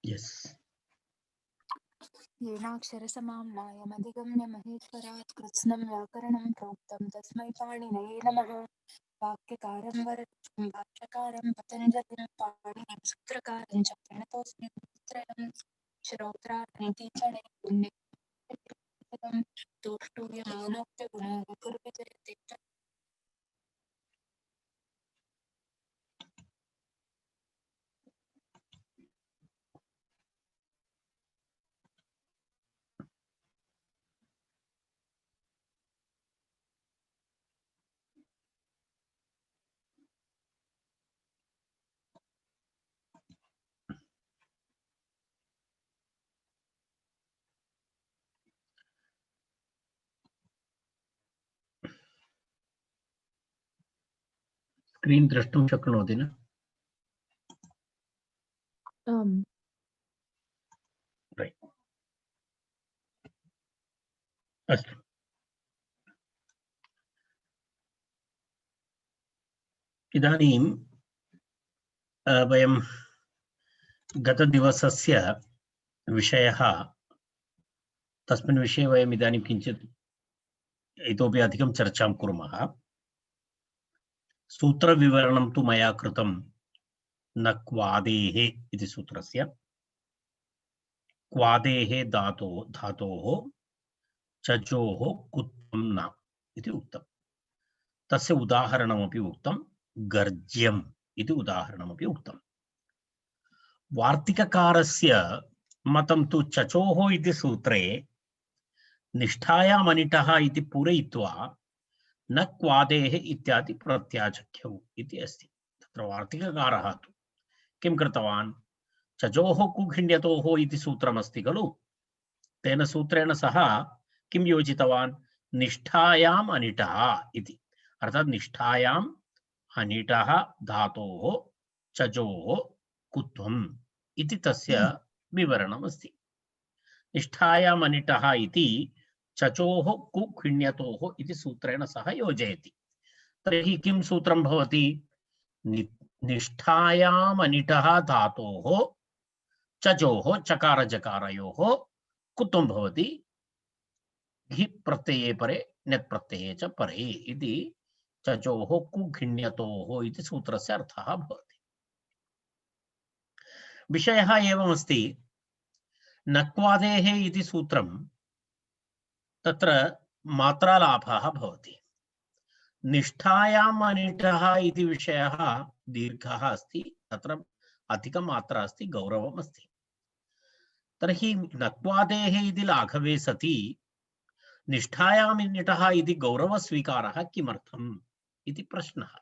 Yes येनाक्षरसमां मायमधिगम्य महेश्वरात् कृत्स्नं व्याकरणं प्रोक्तं तस्मै पाणिनये नमः। वाक्यकारं वररुचिं भाष्यकारं पतञ्जलिं पाणिनिं सूत्रकारं च प्रणतोऽस्मि त्रयं श्रोत्राणीति च नैपुण्यं तोष्टूयमानोक्तगुणो विकुर्विजयते च। स्क्रीन् द्रष्टुं शक्नोति न? रैट् अस्तु इदानीं वयं गतदिवसस्य विषयः तस्मिन् विषये वयम् इदानीं किञ्चित् इतोपि अधिकं चर्चां कुर्मः। सूत्रविवरणं तु मया कृतं न क्वादेः इति सूत्रस्य। क्वादेः धातोः चजोः कुत्वं न इति उक्तं। तस्य उदाहरणमपि उक्तं, गर्ज्यम् इति उदाहरणमपि उक्तं। वार्तिककारस्य मतं तु चचोः इति सूत्रे निष्ठायाम् अनिटः इति पूरयित्वा न क्वादेः इत्यादि प्रत्याचख्यौ इति अस्ति। तत्र वार्तिककारः तु किं कृतवान्? चचोः कुघिण्यतोः इति सूत्रमस्ति खलु, तेन सूत्रेण सह किं योजितवान्? निष्ठायाम् अनिटः इति, अर्थात् निष्ठायाम् अनिटः धातोः चजोः कुत्वम् इति तस्य विवरणमस्ति। निष्ठायाम् अनिटः इति चचोः कुखिण्यतोः इति सूत्रेण सह योजयति। तर्हि किं सूत्रं भवति? निष्ठायाम् अनिटः धातोः चजोः चकारजकारयोः कुत्वं भवति? घि प्रत्यये परे नेत् प्रत्यये च परे इति चचोः कुघिण्यतोः इति सूत्रस्य अर्थः भवति। विषयः एवमस्ति, नक्वादेः इति सूत्रं तत्र मात्रालाभः भवति। निष्ठायाम् अनिटः इति विषयः दीर्घः अस्ति, तत्र अधिकमात्रा अस्ति, गौरवम् अस्ति। तर्हि नक्वादेः इति लाघवे सति निष्ठायाम् अनिटः इति गौरवस्वीकारः किमर्थम् इति प्रश्नः।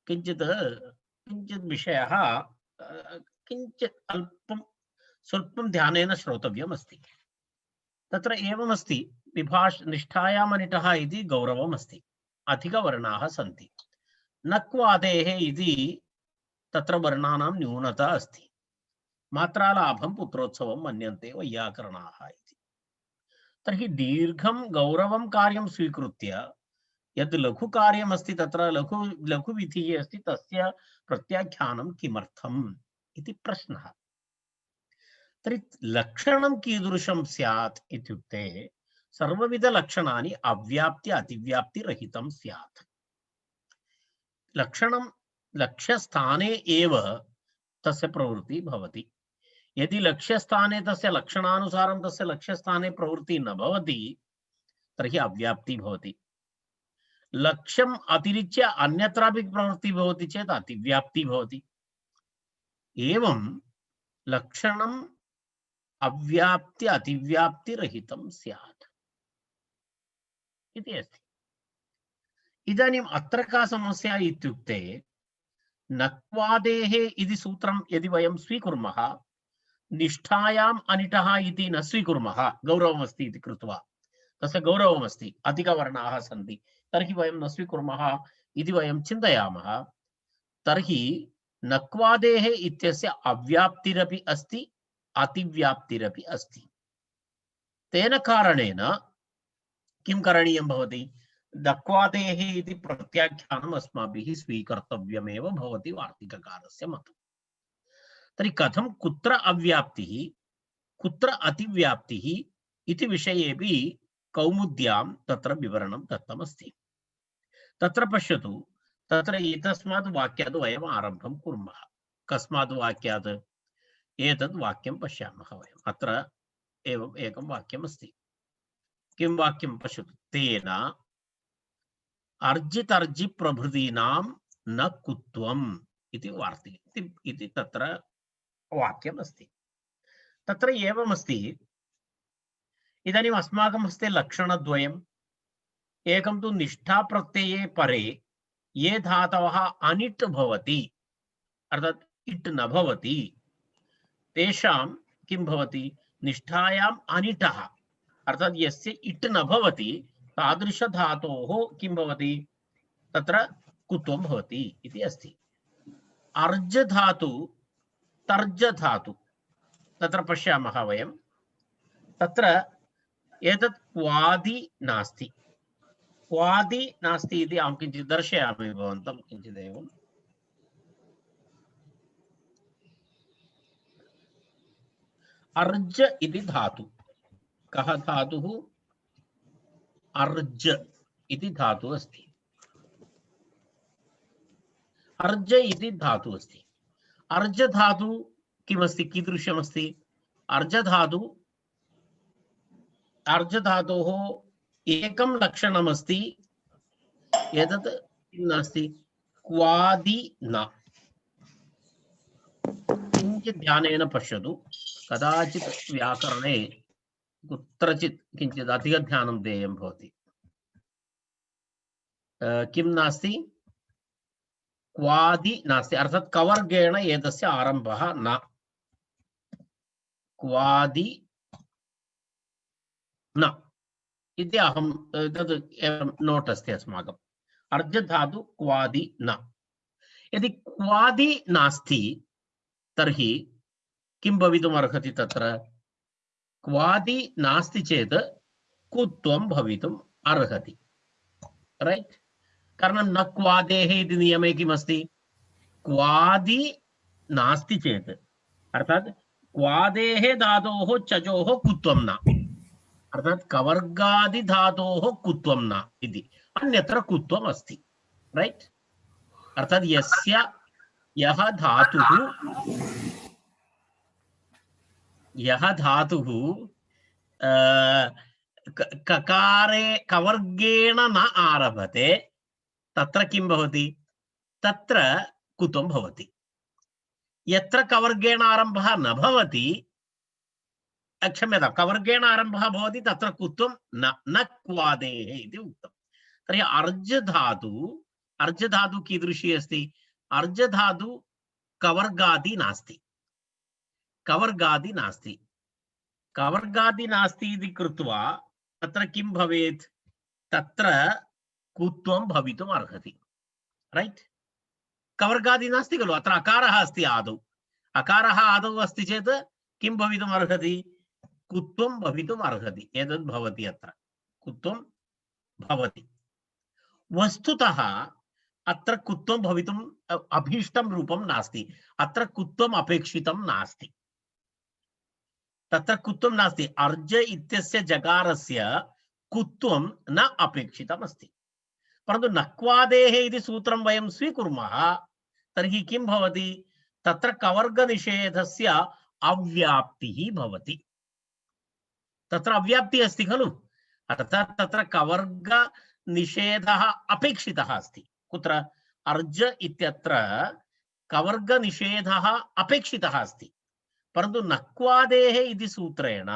किञ्चित् विषयः किञ्चित् अल्पं स्वल्पं ध्यानेन श्रोतव्यम् अस्ति। तत्र एवमस्ति, निष्ठायाम् अनिटः इति गौरवम् अस्ति, अधिकवर्णाः सन्ति। नक्वादेः इति तत्र वर्णानां न्यूनता अस्ति। मात्रालाभं पुत्रोत्सवं मन्यन्ते वैयाकरणाः इति। तर्हि दीर्घं गौरवं कार्यं स्वीकृत्य यद् लघुकार्यमस्ति तत्र लघुविधिः अस्ति, तस्य प्रत्याख्यानं किमर्थम् इति प्रश्नः। तर्हि लक्षणं कीदृशं स्यात् इत्युक्ते सर्वविधलक्षणानि अव्याप्ति अतिव्याप्तिरहितं स्यात्। लक्षणं लक्ष्यस्थाने एव तस्य प्रवृत्तिः भवति। यदि लक्ष्यस्थाने तस्य लक्षणानुसारं तस्य लक्ष्यस्थाने प्रवृत्तिः न भवति तर्हि अव्याप्तिः भवति। लक्ष्यम् अतिरिच्य अन्यत्रापि प्रवृत्तिः भवति चेत् अतिव्याप्तिः भवति। एवं लक्षणम् अव्याप्ति अतिव्याप्तिरहितं स्यात् इति अस्ति। इदानीम् अत्र का समस्या इत्युक्ते नक्वादेः इति सूत्रं यदि वयं स्वीकुर्मः, निष्ठायाम् अनिटः इति न स्वीकुर्मः, गौरवमस्ति इति कृत्वा, तस्य गौरवमस्ति, अधिकवर्णाः सन्ति, तर्हि वयं न स्वीकुर्मः इति वयं चिन्तयामः, तर्हि नक्वादेः इत्यस्य अव्याप्तिरपि अस्ति अतिव्याप्तिरपि अस्ति। तेन कारणेन किं करणीयं भवति? नक्वादेः इति प्रत्याख्यानम् अस्माभिः स्वीकर्तव्यमेव भवति वार्तिककारस्य मतम्। तर्हि कथं कुत्र अव्याप्तिः कुत्र अतिव्याप्तिः इति विषयेपि कौमुद्यां तत्र विवरणं दत्तमस्ति। तत्र पश्यतु, तत्र एतस्मात् वाक्यात् वयम् आरम्भं कुर्मः। कस्मात् वाक्यात्? एतद् वाक्यं पश्यामः वयम्। अत्र एवम् एकं वाक्यमस्ति। किं वाक्यं पश्यतु? तेन अर्जितर्जि प्रभृतीनां न कुत्वम् इति वार्तिक इति तत्र वाक्यमस्ति। तत्र एवमस्ति, इदानीम् अस्माकं हस्ते लक्षणद्वयम्। एकं तु निष्ठाप्रत्यये परे ये धातवः अनिट् भवति, अर्थात् इट् न भवति, तेषां किं भवति? निष्ठायाम् अनिटः, अर्थात् यस्य इट् न भवति तादृशधातोः किं भवति? तत्र कुत्वं भवति इति अस्ति। अर्ज धातु, तर्ज धातु, तत्र पश्यामः वयं। तत्र एतत् क्वादि नास्ति। क्वादि नास्ति इति अहं किञ्चित् दर्शयामि भवन्तं किञ्चिदेवम्। अर्ज इति धातु, कः धातुः? अर्ज इति धातु अस्ति। अर्ज इति धातु अस्ति। अर्ज धातु किमस्ति? कीदृशमस्ति? अर्ज धातु, अर्ज धातोः एकं लक्षणमस्ति, एतत् किं नास्ति? क्वादि न। किञ्चित् ध्यानेन पश्यतु, कदाचित् व्याकरणे कुत्रचित् किञ्चित् अधिकध्यानं देयं भवति। किं नास्ति? क्वादि नास्ति, अर्थात् कवर्गेण एतस्य आरम्भः न। क्वादि न इति अहं तद् नोट् अस्ति अस्माकम्। अर्ज धातु क्वादि न। यदि क्वादि नास्ति तर्हि किं भवितुम् अर्हति? तत्र क्वादि नास्ति चेत् कुत्वं भवितुम् अर्हति, रैट्? कारणं न क्वादेः इति नियमे किमस्ति? क्वादि नास्ति चेत्, अर्थात् क्वादेः धातोः चजोः कुत्वं न, अर्थात् कवर्गादि धातोः कुत्वं न इति। अन्यत्र कुत्वम् अस्ति, रैट्? अर्थात् यस्य यः धातुः ककारे कवर्गेण न आरभते तत्र किं भवति? तत्र कुत्वं भवति। यत्र कवर्गेण आरम्भः न भवति, क्षम्यतां, कवर्गेण आरम्भः भवति तत्र कुत्वं न क्वादेः इति उक्तं। तर्हि अर्ज धातु कीदृशी अस्ति? अर्ज धातु कवर्गादि नास्ति। कवर्गादि नास्ति। कवर्गादि नास्ति इति कृत्वा तत्र किं भवेत्? तत्र कुत्वं भवितुम् अर्हति, रैट्? कवर्गादि नास्ति खलु, अत्र अकारः अस्ति आदौ। अकारः आदौ अस्ति चेत् किं भवितुम् अर्हति? कुत्वं भवितुम् अर्हति। एतद् भवति, अत्र कुत्वं भवति। वस्तुतः अत्र कुत्वं भवितुम् अभीष्टं रूपं नास्ति। अत्र कुत्वम् अपेक्षितं नास्ति। तत्र कुत्वं नास्ति। अर्ज इत्यस्य जकारस्य कुत्वं न अपेक्षितम् अस्ति। परन्तु नक्वादेः इति सूत्रं वयं स्वीकुर्मः तर्हि किं भवति? तत्र कवर्गनिषेधस्य अव्याप्तिः भवति। तत्र अव्याप्तिः अस्ति खलु, अर्थात् तत्र कवर्गनिषेधः अपेक्षितः अस्ति। कुत्र? अर्ज इत्यत्र कवर्गनिषेधः अपेक्षितः अस्ति, परन्तु नक्वादेः इति सूत्रेण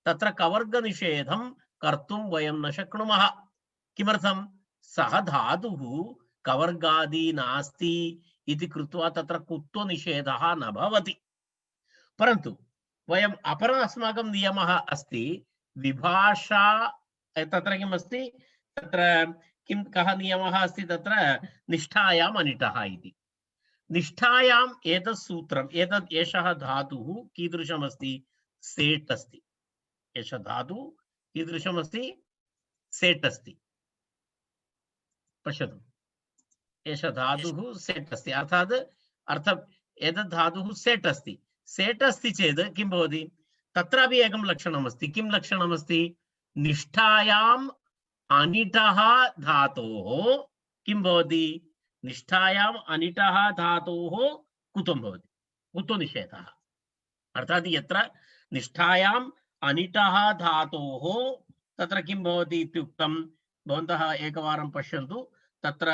तत्र कवर्गनिषेधं कर्तुं वयं न शक्नुमः। किमर्थं? सः धातुः कवर्गादि नास्ति इति कृत्वा तत्र कुत्वनिषेधः न भवति। परन्तु वयम् अपरः अस्माकं नियमः अस्ति, विभाषा। तत्र किम् अस्ति? तत्र किं, कः नियमः अस्ति? तत्र निष्ठायाम् अनिटः इति। निष्ठायाम् एतत् सूत्रम्, एषः धातुः कीदृशमस्ति? सेट् अस्ति। एषः धातुः कीदृशमस्ति? सेट् अस्ति। पश्यतु, एषः धातुः सेट् अस्ति, अर्थात् एतद् धातुः सेट् अस्ति। सेट् अस्ति चेत् किं भवति? तत्रापि एकं लक्षणमस्ति। किं लक्षणमस्ति? निष्ठायाम् अनिटः धातोः किं भवति? निष्ठायाम् अनिटः धातोः कुत्वं भवति, कुत्वनिषेधः। अर्थात् यत्र निष्ठायाम् अनिटः धातोः तत्र किं भवति इत्युक्तं भवन्तः एकवारं पश्यन्तु। तत्र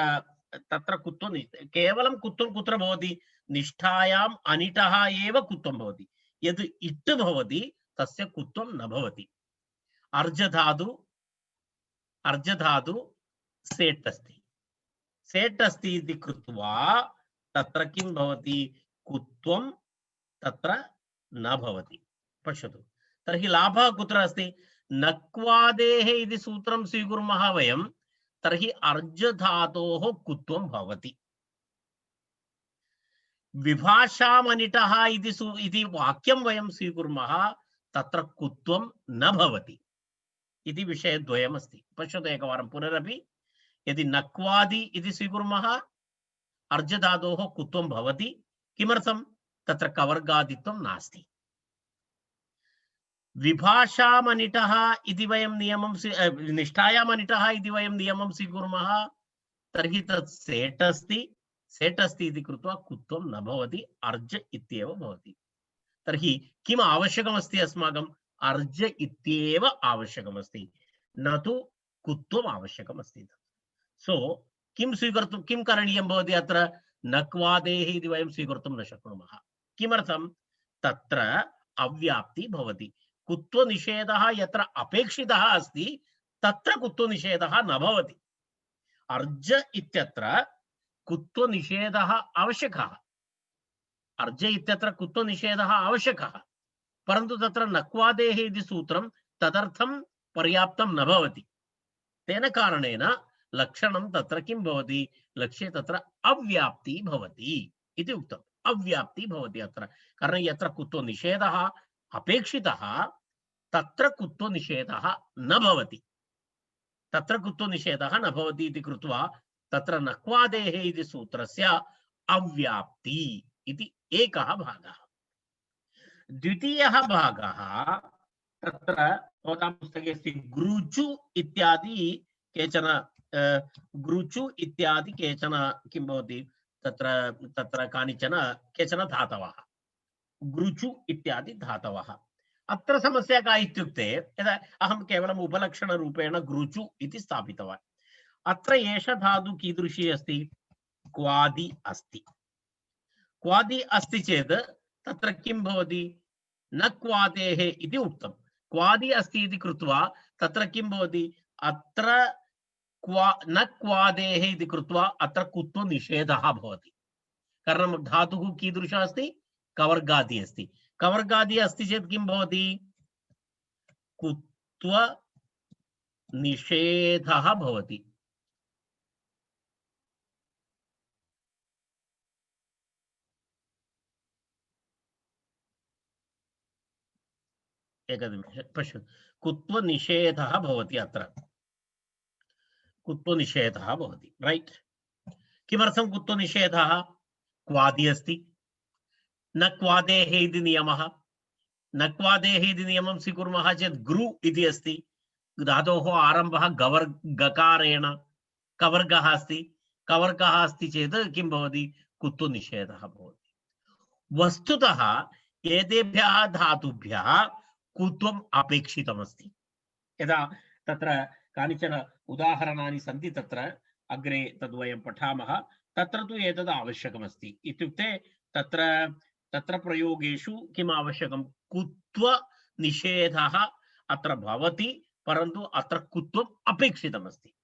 तत्र कुत्वं केवलं कुत्वं कुत्र भवति? निष्ठायाम् अनिटः एव कुत्वं भवति। यद् इट् भवति तस्य कुत्वं न भवति। अर्जधातु सेट् अस्ति। सेट् अस्ति इति कृत्वा तत्र किं भवति? कुत्वं तत्र न भवति। पश्यतु, तर्हि लाभः कुत्र अस्ति? नक्वादेः इति सूत्रं स्वीकुर्मः वयं, तर्हि अर्जधातोः कुत्वं भवति। विभाषामनिटः इति वाक्यं वयं स्वीकुर्मः, तत्र कुत्वं न भवति इति विषयद्वयमस्ति। पश्यतु एकवारं पुनरपि। यदि नक्वादि इति स्वीकुर्मः, अर्जधातोः कुत्वं भवति। किमर्थं? तत्र कवर्गादित्वं नास्ति। विभाषामनिटः इति वयं नियमं निष्ठायाम् अनिटः इति वयं नियमं स्वीकुर्मः, तर्हि तत् सेट् अस्ति। सेट् अस्ति इति कृत्वा कुत्वं न भवति, अर्ज इत्येव भवति। तर्हि किम् आवश्यकमस्ति अस्माकम्? अर्ज इत्येव आवश्यकमस्ति, न तु कुत्वम् आवश्यकमस्ति। सो किं करणीयं भवति? अत्र नक्वादेः इति वयं स्वीकर्तुं न शक्नुमः। किमर्थं? तत्र अव्याप्ति भवति। कुत्वनिषेधः यत्र अपेक्षितः अस्ति तत्र कुत्वनिषेधः न भवति। अर्ज इत्यत्र कुत्वनिषेधः आवश्यकः। अर्ज इत्यत्र कुत्वनिषेधः आवश्यकः, परन्तु तत्र नक्वादेः इति सूत्रं तदर्थं पर्याप्तं न भवति। तेन कारणेन लक्षणं तत्र किं भवति? लक्ष्ये तत्र अव्याप्ति भवति इति उक्तम्। अव्याप्ति भवति अत्र, कारण यत्र कुत्वनिषेधः अपेक्षितः तत्र कुत्वनिषेधः न भवति। तत्र कुत्वनिषेधः न भवति इति कृत्वा तत्र नक्वादेः इति सूत्रस्य अव्याप्ति इति एकः भागः। द्वितीयः भागः तत्र भवतां पुस्तके अस्ति ग्रुचु इत्यादि केचन ग्रुचु इत्यादि केचन किं भवति? तत्र केचन धातवः, ग्रुचु इत्यादि धातवः। अत्र समस्या का इत्युक्ते, यदा अहं केवलम् उपलक्षणरूपेण ग्रुचु इति स्थापितवान्। अत्र एष धातु कीदृशी अस्ति? क्वादि अस्ति। क्वादि अस्ति चेत् तत्र किं भवति? न क्वादेः इति उक्तं। क्वादि अस्ति इति कृत्वा तत्र किं भवति? अत्र न क्वादेः इति कृत्वा अत्र कुत्वनिषेधः भवति। कारणं धातुः कीदृशः अस्ति? कवर्गादि अस्ति। कवर्गादि अस्ति चेत् किं भवति? कुत्वनिषेधः भवति। एकनिमिषं पश्यतु, कुत्वनिषेधः भवति। अत्र कुत्वनिषेधः भवति, रैट्? किमर्थं कुत्वनिषेधः? क्वादि अस्ति, न क्वादेः इति नियमः। न क्वादेः इति नियमं स्वीकुर्मः चेत् ग्रु इति अस्ति। धातोः आरम्भः गकारेण, कवर्गः अस्ति। कवर्गः अस्ति चेत् किं भवति? कुत्वनिषेधः भवति। वस्तुतः एतेभ्यः धातुभ्यः कुत्वम् अपेक्षितमस्ति। यदा तत्र कानिचन उदाहरणानि सन्ति, तत्र अग्रे तद्वयं पठामः। तत्र तु एतद् आवश्यकमस्ति। इत्युक्ते तत्र प्रयोगेषु किम् आवश्यकं? कुत्वनिषेधः अत्र भवति, परन्तु अत्र कुत्वम् अपेक्षितमस्ति।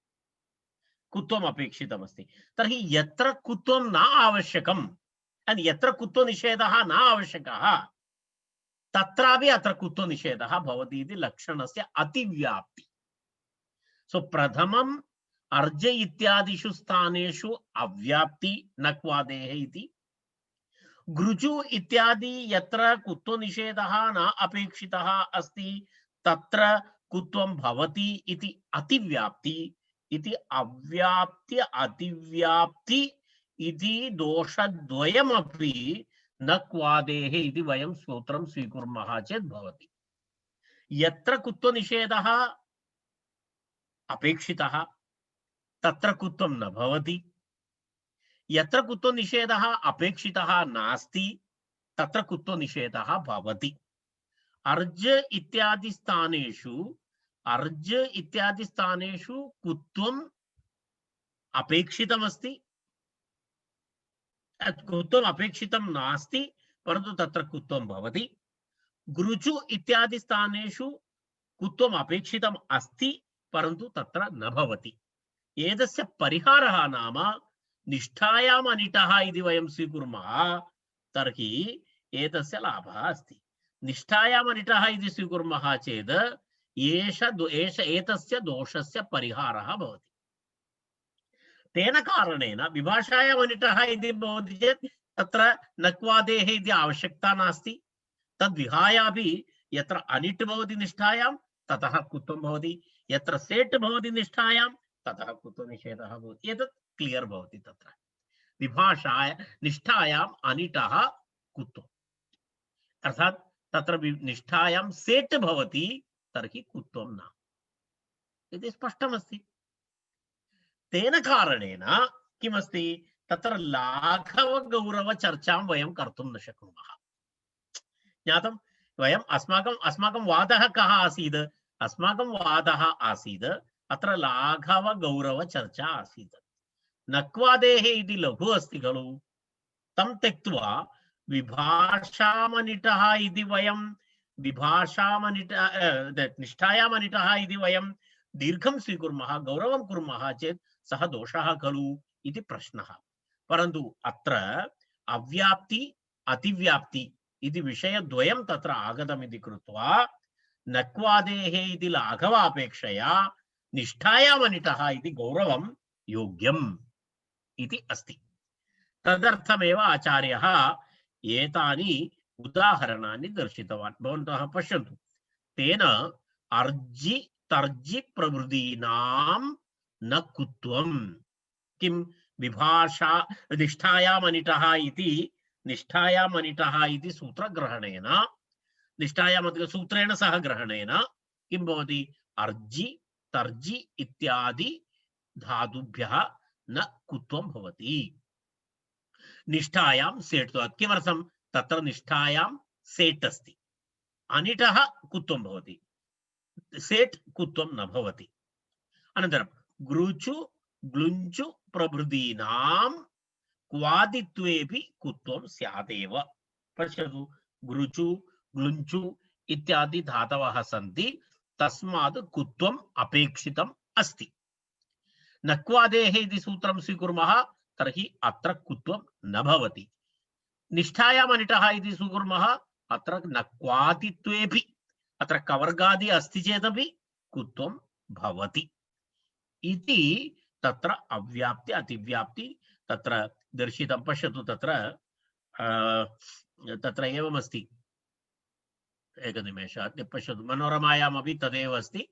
कुत्वम् अपेक्षितमस्ति। तर्हि यत्र कुत्वं न आवश्यकं, यत्र कुत्वनिषेधः न आवश्यकः, तत्रापि अत्र कुत्वनिषेधः भवति इति लक्षणस्य अतिव्याप्ति। सो प्रथमम् अर्ज इत्यादिषु स्थानेषु अव्याप्ति नक्वादेः इति। ग्रुचु इत्यादि यत्र कुत्वनिषेधः न अपेक्षितः अस्ति तत्र कुत्वं भवति इति अतिव्याप्ति इति। अव्याप्ति अतिव्याप्ति इति दोषद्वयमपि न क्वादेः इति वयं सूत्रं स्वीकुर्मः चेत् भवति। यत्र कुत्वनिषेधः अपेक्षितः तत्र कुत्वं न भवति, यत्र कुत्वनिषेधः अपेक्षितः नास्ति तत्र कुत्वनिषेधः भवति। अर्ज इत्यादि स्थानेषु कुत्वम् अपेक्षितमस्ति, कुत्वम् अपेक्षितं नास्ति परन्तु तत्र कुत्वं भवति। गुरुचु इत्यादि स्थानेषु कुत्वम् अपेक्षितम् अस्ति परन्तु तत्र न भवति। एतस्य परिहारः नाम निष्ठायाम् अनिटः इति वयं स्वीकुर्मः तर्हि एतस्य लाभः अस्ति। निष्ठायाम् अनिटः इति स्वीकुर्मः चेत् एतस्य दोषस्य परिहारः भवति। तेन कारणेन विभाषायाम् अनिटः इति भवति चेत् तत्र नक्वादेः इति आवश्यकता नास्ति। तद्विहाय अपि यत्र अनिट् भवति निष्ठायां ततः कुत्वं भवति, यत्र सेट् भवति निष्ठायां ततः कुत्वनिषेधः भवति। एतत् क्लियर् भवति। तत्र विभाषाय निष्ठायाम् अनिटः कुत्वम्, अर्थात् तत्र निष्ठायां सेट् भवति तर्हि कुत्वं न इति स्पष्टमस्ति। तेन कारणेन किमस्ति, तत्र लाघवगौरवचर्चां वयं कर्तुं न शक्नुमः। ज्ञातं? वयम् अस्माकं वादः कः आसीत्? अस्माकं वादः आसीत् अत्र लाघवगौरवचर्चा आसीत्। नक्वादेः इति लघु अस्ति खलु, तं त्यक्त्वा विभाषामनिटः इति वयं निष्ठायाम् अनिटः इति वयं दीर्घं स्वीकुर्मः, गौरवं कुर्मः चेत् सः दोषः खलु इति प्रश्नः। परन्तु अत्र अव्याप्ति अतिव्याप्ति इति विषयद्वयं तत्र आगतमिति कृत्वा नक्वादेः इति लाघवापेक्षया निष्ठायाम् अनिटः इति गौरवं योग्यम् इति अस्ति। तदर्थमेव आचार्यः एतानि उदाहरणानि दर्शितवान्। भवन्तः पश्यन्तु, तेन अर्जि तर्जि प्रभृतीनां न कुत्वं, किं विभाषा निष्ठायाम् अनिटः इति सूत्रग्रहणेन, निष्ठायाम् सूत्रेण सह ग्रहणेन किं भवति, अर्जि तर्जि इत्यादि धातुभ्यः न कुत्वं भवति। निष्ठायां सेट्, किमर्थं, तत्र निष्ठायां सेट् अस्ति, अनिटः कुत्वं भवति, सेट् कुत्वं न भवति। अनन्तरं ग्रुचु ग्लुञ्चु प्रभृतीनां क्वादित्वेपि कुत्वं स्यादेव। पश्यतु, ग्रुचु ग्लुञ्चु इत्यादि धातवः सन्ति, तस्मात् कुत्वम् अपेक्षितम् अस्ति। नक्वादेः इति सूत्रं स्वीकुर्मः तर्हि अत्र कुत्वं न भवति। निष्ठायाम् अनिटः इति स्वीकुर्मः, अत्र नक्वादित्वेपि, अत्र कवर्गादि अस्ति चेदपि कुत्वं भवति इति तत्र अव्याप्ति अतिव्याप्ति तत्र दर्शितं। पश्यतु, तत्र एवमस्ति, एकनिमेषात् पश्यतु, मनोरमायामपि तदेव अस्ति।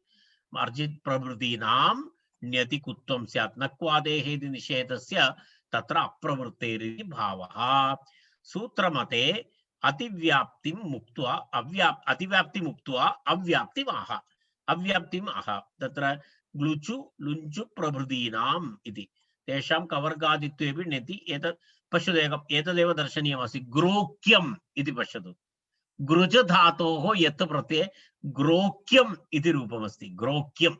अर्जित् प्रभृतीनां ण्यति कुत्वं स्यात्, नक्वादेः इति निषेधस्य तत्र अप्रवृत्तेरिति भावः। सूत्रमते अतिव्याप्तिं मुक्त्वा अतिव्याप्तिम् उक्त्वा अव्याप्तिम् आह। तत्र ग्लुचु लुञ्चु प्रभृतीनाम् इति तेषां कवर्गादित्वेपि ण्यति। एतत् पश्यतु, एतदेव दर्शनीयमस्ति, ग्रोक्यम् इति पश्यतु। गृज धातोः यत् प्रत्यये ग्रोक्यम् इति रूपमस्ति, ग्रोक्यम्।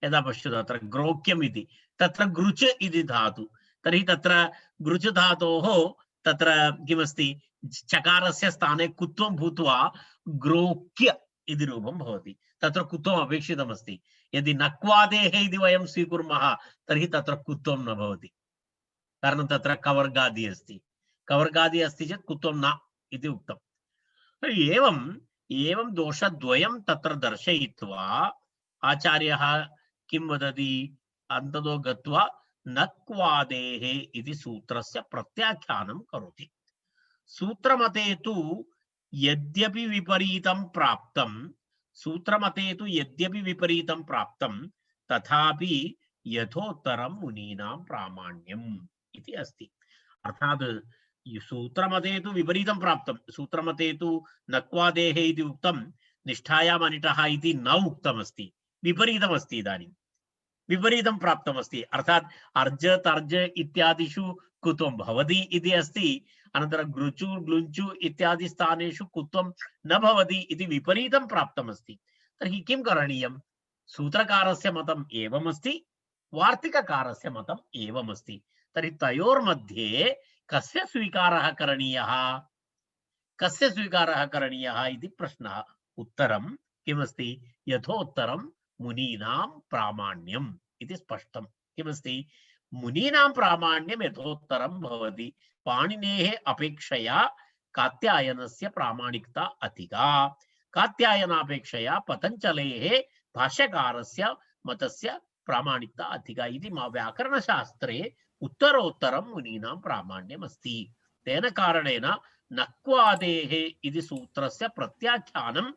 यदा पश्यतु अत्र ग्रोक्यम् इति, तत्र गृच इति धातु, तर्हि तत्र गृच धातोः तत्र किमस्ति, चकारस्य स्थाने कुत्वं भूत्वा ग्रोक्य इति रूपं भवति। तत्र कुत्वम् अपेक्षितमस्ति। यदि नक्वादेः इति वयं स्वीकुर्मः तर्हि तत्र कुत्वं न भवति, कारणं तत्र कवर्गादि अस्ति। कवर्गादि अस्ति चेत् कुत्वं न इति उक्तम्। एवं दोषद्वयं तत्र दर्शयित्वा आचार्यः किं वदति, अन्ततो गत्वा नक्वादेः इति सूत्रस्य प्रत्याख्यानं करोति। सूत्रमते तु यद्यपि विपरीतं प्राप्तं तथापि यथोत्तरं मुनीनां प्रामाण्यम् इति अस्ति। अर्थात् सूत्रमते तु विपरीतं प्राप्तं। सूत्रमते तु नक्वादेः इति उक्तं, निष्ठायाम् अनिटः इति न उक्तमस्ति, विपरीतमस्ति। इदानीं विपरीतं प्राप्तमस्ति, अर्थात् अर्ज तर्ज इत्यादिषु कुत्वं भवति इति अस्ति, अनन्तरं गृचु ग्लुञ्चु इत्यादि स्थानेषु कुत्वं न भवति इति विपरीतं प्राप्तमस्ति। तर्हि किं करणीयं? सूत्रकारस्य मतम् एवमस्ति, वार्तिककारस्य मतम् एवमस्ति। तर्हि तयोर्मध्ये कस्य स्वीकारः करणीयः? कस्य स्वीकारः करणीयः इति प्रश्नः। उत्तरं किमस्ति? यथोत्तरं मुनीनां प्रामाण्यम् इति स्पष्टं। किमस्ति? मुनीनां प्रामाण्यं यथोत्तरं भवति। पाणिनेः अपेक्षया कात्यायनस्य प्रामाणिकता अधिका, कात्यायनापेक्षया पतञ्जलेः भाष्यकारस्य मतस्य प्रामाणिकता अधिका इति व्याकरणशास्त्रे उत्तरोत्तरं मुनीनां प्रामाण्यम् अस्ति। तेन कारणेन नक्वादेः इति सूत्रस्य प्रत्याख्यानं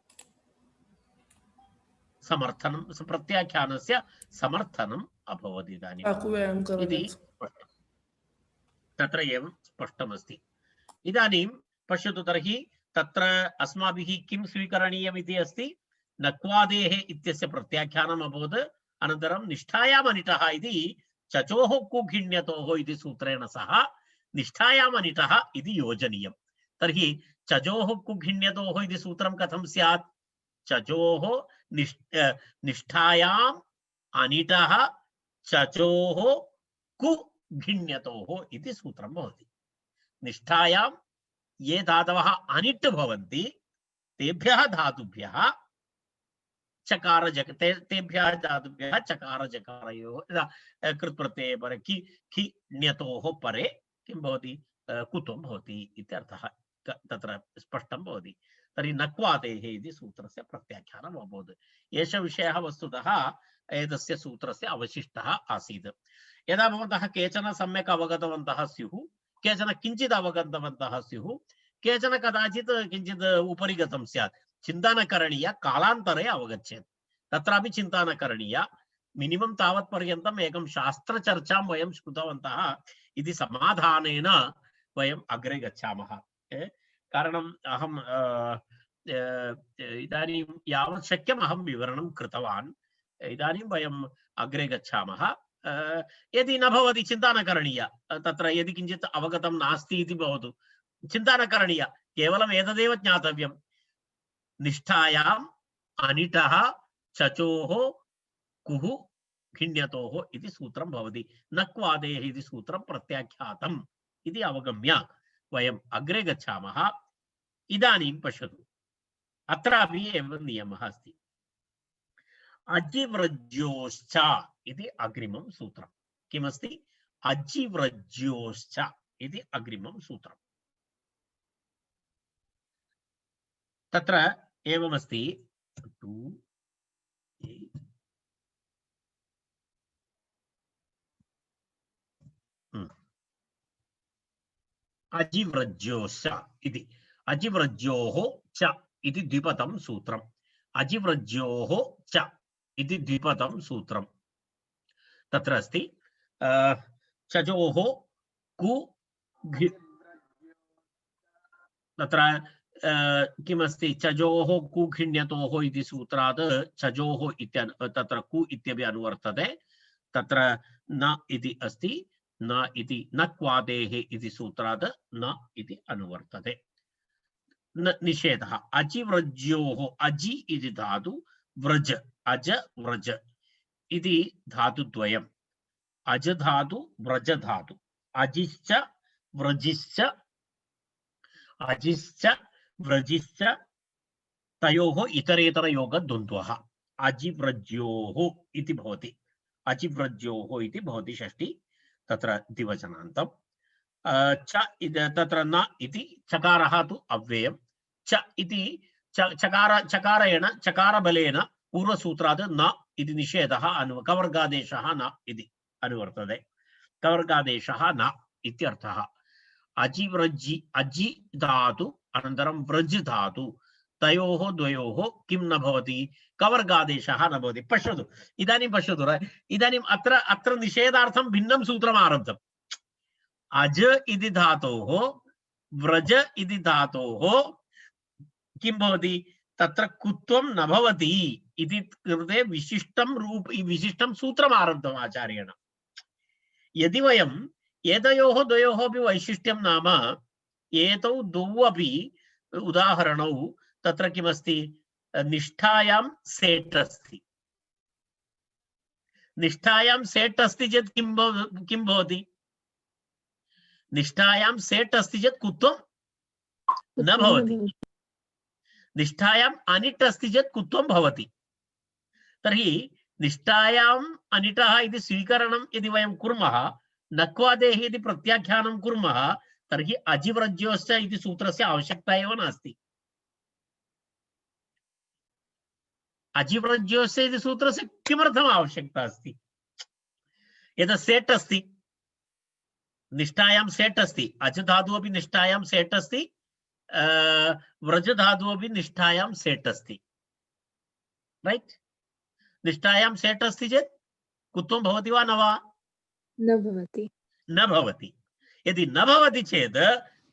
समर्थनं, प्रत्याख्यानस्य समर्थनम् अभवत्। इदानीम् इति तत्र एवं स्पष्टमस्ति। इदानीं पश्यतु, तर्हि तत्र अस्माभिः किं स्वीकरणीयम् इति अस्ति? नक्वादेः इत्यस्य प्रत्याख्यानम् अभवत्, अनन्तरं निष्ठायाम् अनिटः इति चचोः कुघिण्यतोः इति सूत्रेण सह निष्ठायाम् अनिटः इति योजनीयम्। तर्हि चजोः कुघिण्यतोः इति सूत्रं कथं स्यात्? चजोः निष्ठायाम् अनिटः चचोः कुघिण्यतोः इति सूत्रं भवति। निष्ठायां ये धातवः अनिट् भवन्ति तेभ्यः धातुभ्यः चकार जक तेभ्यः धातुभ्यः चकार जकारयोः कृत्प्रत्यये परे कि ण्यतोः परे किं भवति? कुत्वं भवति इत्यर्थः तत्र स्पष्टं भवति। तर्हि नक्वादेः इति सूत्रस्य प्रत्याख्यानम् अभवत्। एष विषयः वस्तुतः एतस्य सूत्रस्य अवशिष्टः आसीत्। यदा भवन्तः केचन सम्यक् अवगतवन्तः स्युः, केचन किञ्चित् अवगतवन्तः स्युः, केचन कदाचित् किञ्चित् उपरि गतं स्यात्, चिन्ता न करणीया, कालान्तरे अवगच्छेत्। तत्रापि चिन्ता न करणीया। मिनिमं तावत् पर्यन्तम् एकं शास्त्रचर्चां वयं श्रुतवन्तः इति समाधानेन वयम् अग्रे गच्छामः। कारणम् अहं इदानीं यावत् शक्यम् अहं विवरणं कृतवान्। इदानीं वयम् अग्रे गच्छामः। यदि न भवति चिन्ता न करणीया। तत्र यदि किञ्चित् अवगतं नास्ति इति भवतु, चिन्ता न करणीया, केवलम् एतदेव ज्ञातव्यं। निष्ठायाम् अनिटः चचोः कुः घिण्यतोः इति सूत्रं भवति। नक्वादेः इति सूत्रं प्रत्याख्यातम् इति अवगम्य वयम् अग्रे गच्छामः। इदानीं पश्यतु, अत्रापि एवं नियमः अस्ति। अजिव्रज्योश्च इति अग्रिमं सूत्रं। किमस्ति? अजिव्रज्योश्च इति अग्रिमं सूत्रम्। तत्र एवमस्ति, अजिव्रज्योश्च इति, अजिव्रज्योः च इति द्विपदं सूत्रम्। अजिव्रज्योः च इति द्विपदं सूत्रम्। तत्र अस्ति चजोः कु तत्र किमस्ति? चजोः कुघिण्यतोः इति सूत्रात् चजोः तत्र कु इत्यपि अनुवर्तते। तत्र न इति अस्ति, न इति नक्वादेः इति सूत्रात् न इति अनुवर्तते। निषेधः। अजिव्रज्योः, अजि इति धातु, व्रज अज व्रज इति धातुद्वयम्। अज धातु व्रज धातु। अजिश्च व्रजिश्च, अजिश्च व्रजिश्च तयोः इतरेतरयोगद्वन्द्वः अजिव्रज्योः इति भवति। अजिव्रज्योः इति भवति षष्ठी, तत्र द्विवचनान्तम्। च तत्र न इति चकारः तु अव्ययम्। च इति चकारेण चकारबलेन पूर्वसूत्रात् न इति निषेधः कवर्गादेशः न इति अनुवर्तते। कवर्गादेशः न इत्यर्थः। अजिव्रजि अजि धातु अनन्तरं व्रज धातु, तयोः द्वयोः किं न भवति? कवर्गादेशः न भवति। पश्यतु इदानीं, पश्यतु इदानीम् अत्र निषेधार्थं भिन्नं सूत्रम् आरब्धम्। अज इति धातोः व्रज इति धातोः किं भवति तत्र कुत्वं न भवति इति कृते विशिष्टं सूत्रम् आरब्धम् आचार्येण। यदि वयम् एतयोः द्वयोः अपि वैशिष्ट्यं नाम एतौ द्वौ अपि उदाहरणौ तत्र किमस्ति निष्ठायां सेट् अस्ति। निष्ठायां सेट् अस्ति चेत् किं भवति? निष्ठायां सेट् अस्ति चेत् कुत्वं न भवति। निष्ठायाम् अनिट् अस्ति चेत् कुत्वं भवति। तर्हि निष्ठायाम् अनिटः इति स्वीकरणं यदि वयं कुर्मः, नक्वादेः इति प्रत्याख्यानं कुर्मः, तर्हि अजिव्रज्योश्च इति सूत्रस्य आवश्यकता एव नास्ति। अजिव्रज्योश्च इति सूत्रस्य किमर्थम् आवश्यकता अस्ति? एतत् सेट् अस्ति, निष्ठायां सेट् अस्ति, अज धातुः अपि निष्ठायां सेट् अस्ति, व्रज धातुः अपि निष्ठायां सेट् अस्ति, राइट? निष्ठायां सेट् अस्ति चेत् कुत्वं भवति वा न वा? न भवति। न भवति। यदि न भवति चेत्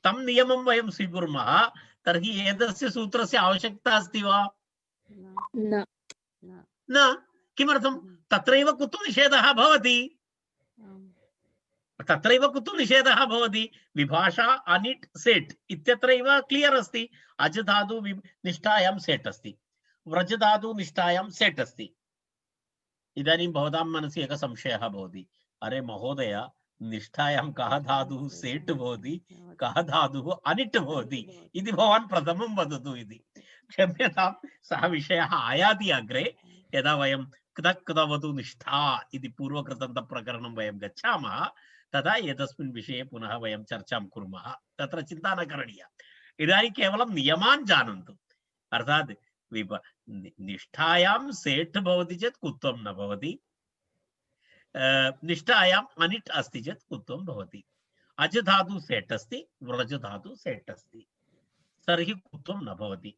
तं नियमं वयं स्वीकुर्मः, तर्हि एतस्य सूत्रस्य आवश्यकता अस्ति वा? न। न। किमर्थं? तत्रैव कुत्वनिषेधः भवति। तत्रैव कुत्वनिषेधः भवति। विभाषा अनिट् सेट् इत्यत्रैव क्लियर् अस्ति। अज धातु निष्ठायां सेट् अस्ति, व्रज धातु निष्ठायां सेट् अस्ति। इदानीं भवतां मनसि एकः संशयः भवति, अरे महोदय, निष्ठायां कः धातुः सेट् भवति, कः धातुः अनिट् भवति इति भवान् प्रथमं वदतु इति। क्षम्यतां, सः विषयः आयाति अग्रे, यदा वयं कृतवतु निष्ठा इति पूर्वकृतन्तप्रकरणं वयं गच्छामः, तदा एतस्मिन् विषये पुनः वयं चर्चां कुर्मः। तत्र चिन्ता न करणीया। इदानीं केवलं नियमान् जानन्तु। अर्थात् निष्ठायां सेट् भवति चेत् कुत्वं न भवति, निष्ठायाम् अनिट् अस्ति चेत् कुत्वं भवति। अज धातु सेट् अस्ति, व्रज धातु सेट् अस्ति, तर्हि कुत्वं न भवति।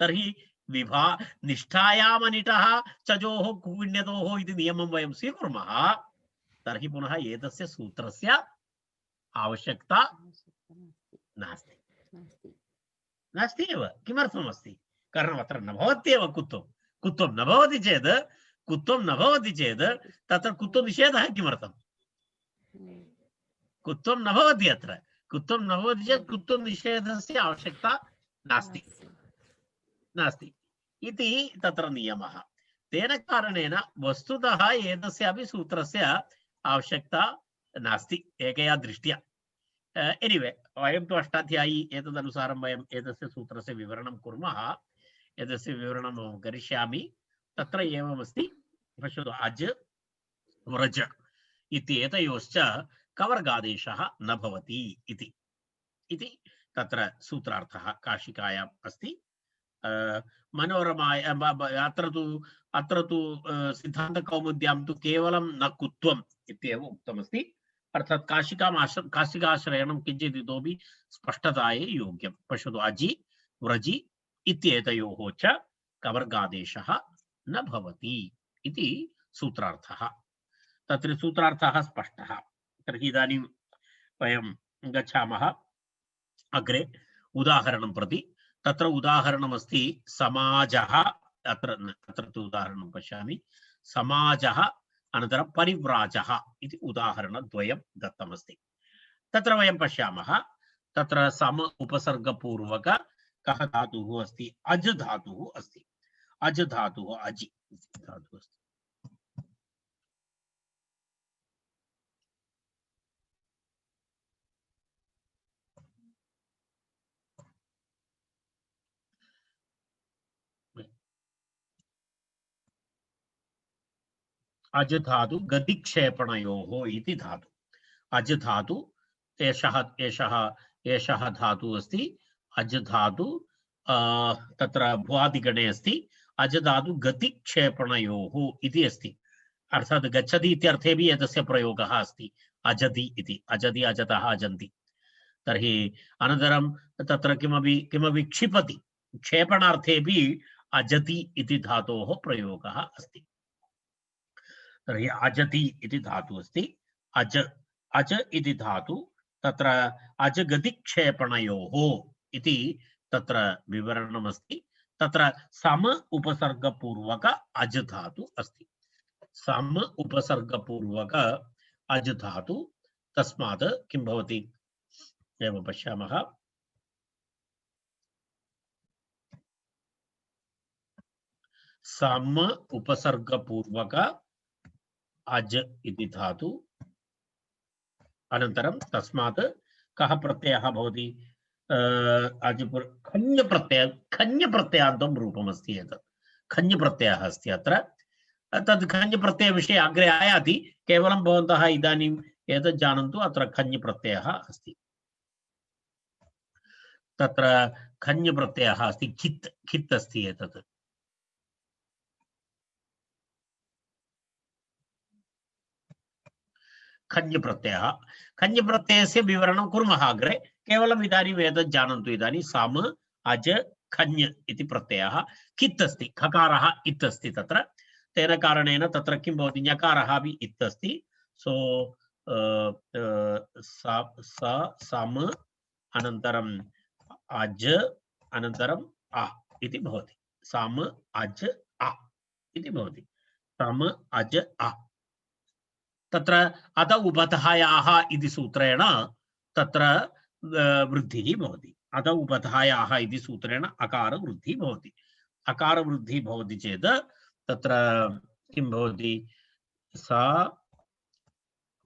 तर्हि निष्ठायाम् अनिटः चजोः कुण्यतोः इति नियमं वयं स्वीकुर्मः, तर्हि पुनः एतस्य सूत्रस्य आवश्यकता नास्ति। नास्ति एव। किमर्थम् अस्ति? कारणम् अत्र न भवत्येव कुत्वं। कुत्वं न भवति चेत् तत्र कुत्वनिषेधः किमर्थम्? कुत्वं न भवति। अत्र कुत्वं न भवति चेत् कुत्वनिषेधस्य आवश्यकता नास्ति नास्ति इति तत्र नियमः। तेन कारणेन वस्तुतः एतस्यापि सूत्रस्य आवश्यकता नास्ति एकया दृष्ट्या। एनिवे, वयं तु अष्टाध्यायी, एतदनुसारं वयम् एतस्य सूत्रस्य विवरणं कुर्मः। एतस्य विवरणं अहं करिष्यामि। तत्र एवमस्ति, पश्यतु, अज व्रज इत्येतयोश्च कवर्गादेशः न भवति इति तत्र सूत्रार्थः काशिकायाम् अस्ति। मनोरमाय अत्र तु सिद्धान्तकौमुद्यां तु केवलं न कुत्वम् इत्येव उक्तमस्ति। अर्थात् काशिकाश्रयणं किञ्चित् इतोपि स्पष्टतायै योग्यं। पश्यतु, अजि व्रजि इत्येतयोः च कवर्गादेशः न भवति इति सूत्रार्थः। तत्र सूत्रार्थः स्पष्टः। तर्हि इदानीं वयं गच्छामः अग्रे उदाहरणं प्रति। तत्र उदाहरणमस्ति समाजः। अत्र तु उदाहरणं पश्यामि। समाजः अनन्तरं परिव्राजः इति उदाहरणद्वयं दत्तमस्ति। तत्र वयं पश्यामः, तत्र सम उपसर्गपूर्वक कः धातुः अस्ति? अज धातुः अस्ति। अज धातुः अजि धातुः अस्ति। अज धातु गतिक्षेपणयोः इति धातु। अज धातु एषः धातु अस्ति। अज धातु तत्र भुवादिगणे अस्ति। अज धातु गतिक्षेपणयोः इति अस्ति। अर्थात् गच्छति इत्यर्थेपि एतस्य प्रयोगः अस्ति। अजति इति, अजति अजतः अजन्ति। तर्हि अनन्तरं तत्र किमपि क्षिपति, क्षेपणार्थेपि अजति इति धातोः प्रयोगः अस्ति। तर्हि अजति इति धातु अस्ति। अज इति धातु तत्र अजगतिक्षेपणयोः इति तत्र विवरणमस्ति। तत्र सम उपसर्गपूर्वक अज धातु अस्ति। सम उपसर्गपूर्वक अज धातु, तस्मात् किं भवति एवं पश्यामः। सम उपसर्गपूर्वक अज इति धातु, अनन्तरं तस्मात् कः प्रत्ययः भवति? खञ् प्रत्यय, खञ् प्रत्ययान्तं रूपमस्ति। एतत् खञ् प्रत्ययः अस्ति अत्र। तद् खञ् प्रत्ययविषये अग्रे आयाति, केवलं भवन्तः इदानीम् एतत् जानन्तु। अत्र खञ् प्रत्ययः अस्ति। तत्र खञ् प्रत्ययः अस्ति, खित् खित् अस्ति। एतत् खञ् प्रत्ययः। खञ् प्रत्ययस्य विवरणं कुर्मः अग्रे, केवलम् इदानीम् एतत् जानन्तु। इदानीं सम अज खञ् इति प्रत्ययः कित् अस्ति, खकारः इत् अस्ति तत्र। तेन कारणेन तत्र किं भवति, ञकारः अपि इत् अस्ति। सो सम अनन्तरम् अज अनन्तरम् अ इति भवति। सम अज अ इति भवति। सम अज अ। तत्र अत उपधायाः इति सूत्रेण तत्र वृद्धिः भवति। अत उपधायाः इति सूत्रेण अकार वृद्धिः भवति। अकार वृद्धिः भवति चेत् तत्र किं भवति, सा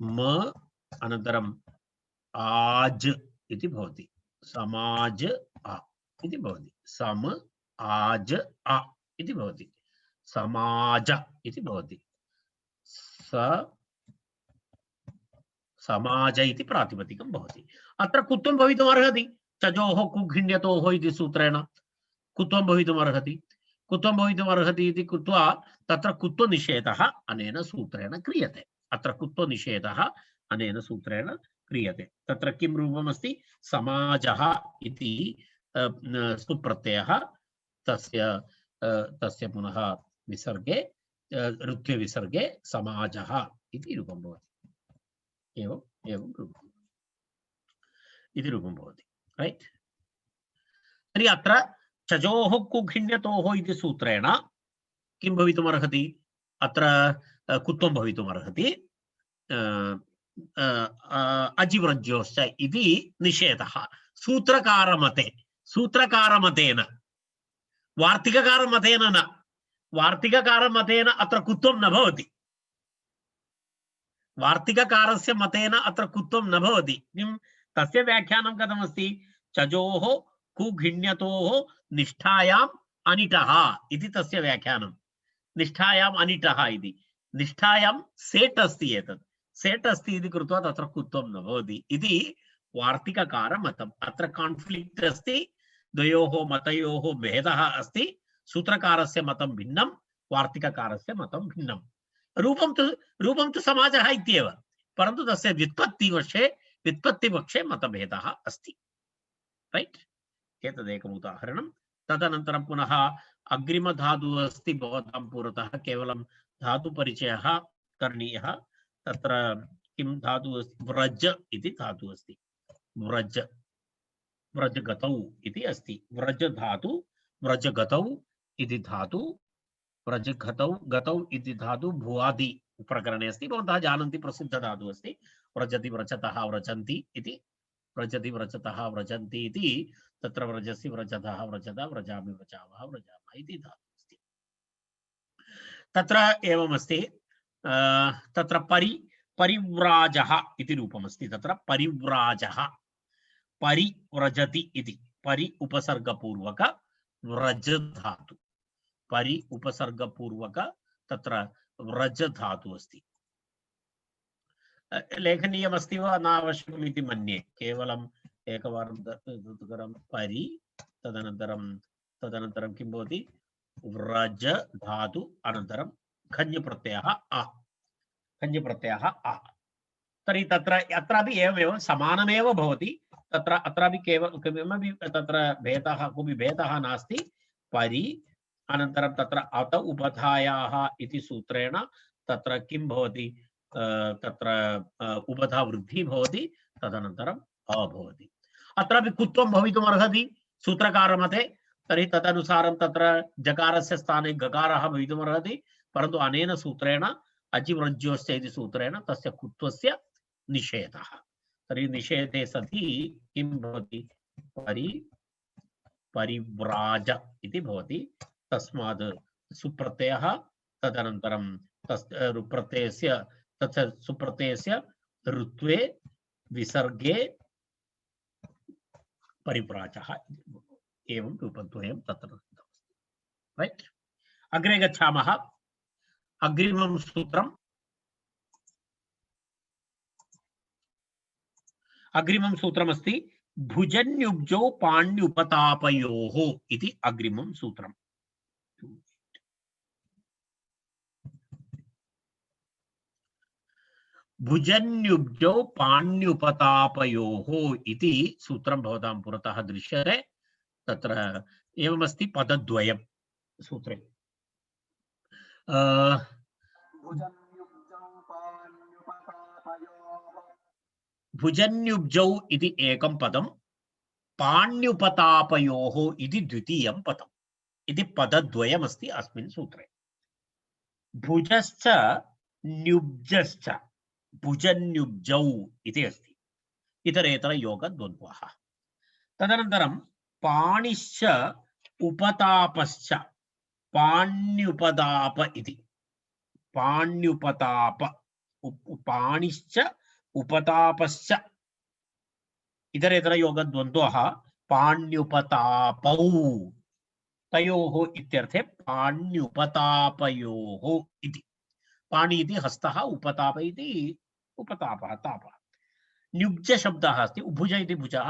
म अनन्तरम् आज इति भवति। समाज आ इति भवति। सम आज आ इति भवति। समाज इति भवति। समाज इति प्रातिपदिकं भवति। अत्र कुत्वं भवितुमर्हति, चजोः कुघिण्यतोः इति सूत्रेण कुत्वं भवितुमर्हति। कुत्वं भवितुमर्हति इति कृत्वा तत्र कुत्वनिषेधः अनेन सूत्रेण क्रियते। अत्र कुत्वनिषेधः अनेन सूत्रेण क्रियते। तत्र किं रूपमस्ति, समाजः इति सुप्रत्ययः, तस्य पुनः विसर्गे ऋत्विविसर्गे समाजः इति रूपं भवति। एवं रूपं भवति। राइट। तर्हि अत्र चजोः कुघिण्यतोः इति सूत्रेण किं भवितुमर्हति, अत्र कुत्वं भवितुमर्हति। अजिव्रज्योश्च इति निषेधः सूत्रकारमतेन, वार्तिककारमतेन न। वार्तिककारमतेन अत्र कुत्वं न भवति। वार्तिककारस्य मतेन अत्र कुत्वं न भवति। किं तस्य व्याख्यानं कथमस्ति, चजोः कुघिण्यतोः निष्ठायाम् अनिटः इति तस्य व्याख्यानं। निष्ठायाम् अनिटः इति, निष्ठायां सेट् अस्ति। एतत् सेट् अस्ति इति कृत्वा तत्र कुत्वं न भवति इति वार्तिककारमतम्। अत्र कान्फ्लिक्ट् अस्ति, द्वयोः मतयोः भेदः अस्ति। सूत्रकारस्य मतं भिन्नं, वार्तिककारस्य मतं भिन्नं। रूपं तु समाजः इत्येव, परन्तु तस्य व्युत्पत्तिपक्षे मतभेदः अस्ति। रैट्। एतदेकम् उदाहरणं। तदनन्तरं पुनः अग्रिमधातुः अस्ति भवतां पुरतः, केवलं धातुपरिचयः करणीयः। तत्र किं धातुः अस्ति, व्रज इति धातुः अस्ति। व्रज, व्रजगतौ इति अस्ति। व्रज धातु, व्रजगतौ इति धातु, व्रजगतौ गतौ इति धातु भुवादि प्रकरणे अस्ति। भवन्तः जानन्ति, प्रसिद्धधातुः अस्ति। व्रजति व्रजतः व्रजन्ति इति, व्रजति व्रजतः व्रजन्ति इति। तत्र व्रजसि व्रजतः व्रजता, व्रजामि व्रजामः व्रजामः इति धातुः अस्ति। तत्र एवमस्ति। तत्र परिव्राजः इति रूपमस्ति। तत्र परिव्राजः, परिव्रजति इति, परि उपसर्गपूर्वक व्रज धातु, परि उपसर्गपूर्वक तत्र व्रज धातु अस्ति। लेखनीयमस्ति वा न आवश्यकम् इति मन्ये। केवलम् एकवारं तदनन्तरं परि, तदनन्तरं किं भवति, व्रज धातु अनन्तरं खञ् प्रत्ययः आ, खञ् प्रत्ययः आ। तर्हि तत्र अत्रापि एवमेव समानमेव भवति। तत्र अत्रापि किमपि तत्र भेदः, कोऽपि भेदः नास्ति। परि अनन्तरं तत्र अत उपधायाः इति सूत्रेण तत्र किं भवति, तत्र उपधा वृद्धिः भवति। तदनन्तरं भवति। अत्रापि कुत्वं भवितुमर्हति सूत्रकारमते, तर्हि तदनुसारं तत्र जकारस्य स्थाने गकारः भवितुमर्हति, परन्तु अनेन सूत्रेण अचिव्रज्योश्च इति सूत्रेण तस्य कुत्वस्य निषेधः। तर्हि निषेधे सति किं भवति? परिव्राज इति भवति। तस्मात् सुप्रत्ययः तदनन्तरं तस्य प्रत्ययस्य तस्य सुप्रत्ययस्य ऋत्वे विसर्गे परिव्राजः एवं रूपद्वयं तत्र राइट। अग्रे गच्छामः। अग्रिमं सूत्रम् अग्रिमं सूत्रमस्ति भुजन्युब्जौ पाण्युपतापयोः इति अग्रिमं सूत्रम्। भुजन्युब्जौ पाण्युपतापयोः इति सूत्रं भवतां पुरतः दृश्यते। तत्र एवमस्ति पदद्वयं सूत्रे। भुजन्युब्जौ इति एकं पदं, पाण्युपतापयोः इति द्वितीयं पदम् इति पदद्वयमस्ति अस्मिन् सूत्रे। भुजश्च न्युब्जश्च भुजन्युब्जौ इति अस्ति इतरेतर योगद्वन्द्वः। तदनन्तरं पाणिश्च उपतापश्च पाण्युपताप इति पाण्युपताप पाणिश्च उपतापश्च इतरेतर योगद्वन्द्वः पाण्युपतापौ तयोः इत्यर्थे पाण्युपतापयोः इति। पाणि इति हस्तः, उपताप इति उपतापः तापः। न्युब्ज शब्दः अस्ति। उभुज इति भुजः,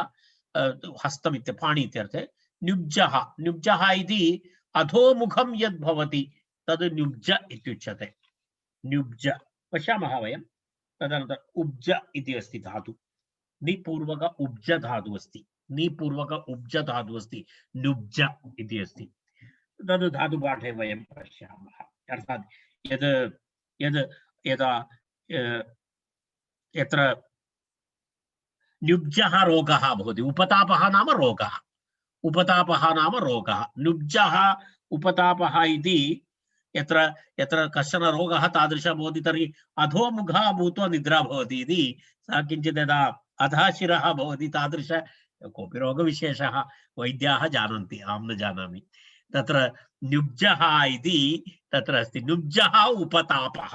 हस्तम् इत्य पाणि इत्यर्थे। न्युब्जः न्युब्जः इति अधोमुखं यद् भवति तद् न्युब्ज इत्युच्यते। न्युब्ज पश्यामः वयं। तदनन्तरम् उब्ज इति अस्ति धातु, निपूर्वक उब्ज धातु अस्ति, निपूर्वक उब्ज धातु अस्ति, नुब्ज इति अस्ति। तद् धातुपाठे वयं पश्यामः। अर्थात् यद् यद् यदा यत्र न्युब्जः रोगः भवति, उपतापः नाम रोगः, उपतापः नाम रोगः। नुब्जः उपतापः इति यत्र यत्र कश्चन रोगः तादृशः भवति तर्हि अधोमुखः भूत्वा निद्रा भवति इति। सः किञ्चित् यदा अधः शिरः भवति तादृश कोऽपि रोगविशेषः वैद्याः जानन्ति, अहं न जानामि। तत्र नुब्जः इति तत्र अस्ति। नुब्जः उपतापः,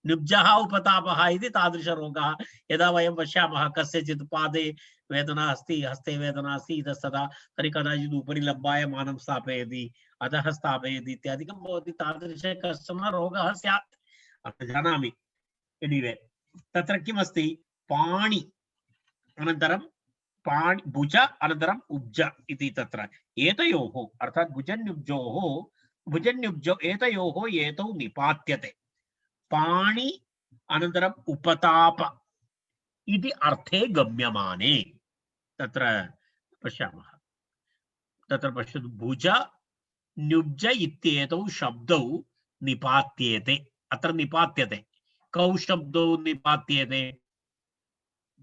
नुब्जः उपतापः इति तादृशरोगः। यदा वयं पश्यामः कस्यचित् पादे वेदना अस्ति, हस्ते वेदना अस्ति इतस्ततः, तर्हि कदाचित् उपरि लम्बायमानं स्थापयति, अधः स्थापयति इत्यादिकं भवति। तादृश कश्चन रोगः स्यात्, अहं जानामि। एनिवे तत्र किमस्ति? पाणि अनन्तरं पाणि भुज अनन्तरम् उब्ज इति। तत्र एतयोः अर्थात् भुजन्युब्जौ एतयोः एतौ निपात्यते। पाणि अनन्तरम् उपताप इति अर्थे गम्यमाने। तत्र पश्यामः। तत्र पश्यतु, भुज न्युब्ज इत्येतौ शब्दौ निपात्येते। अत्र निपात्यते। कौ शब्दौ निपात्येते?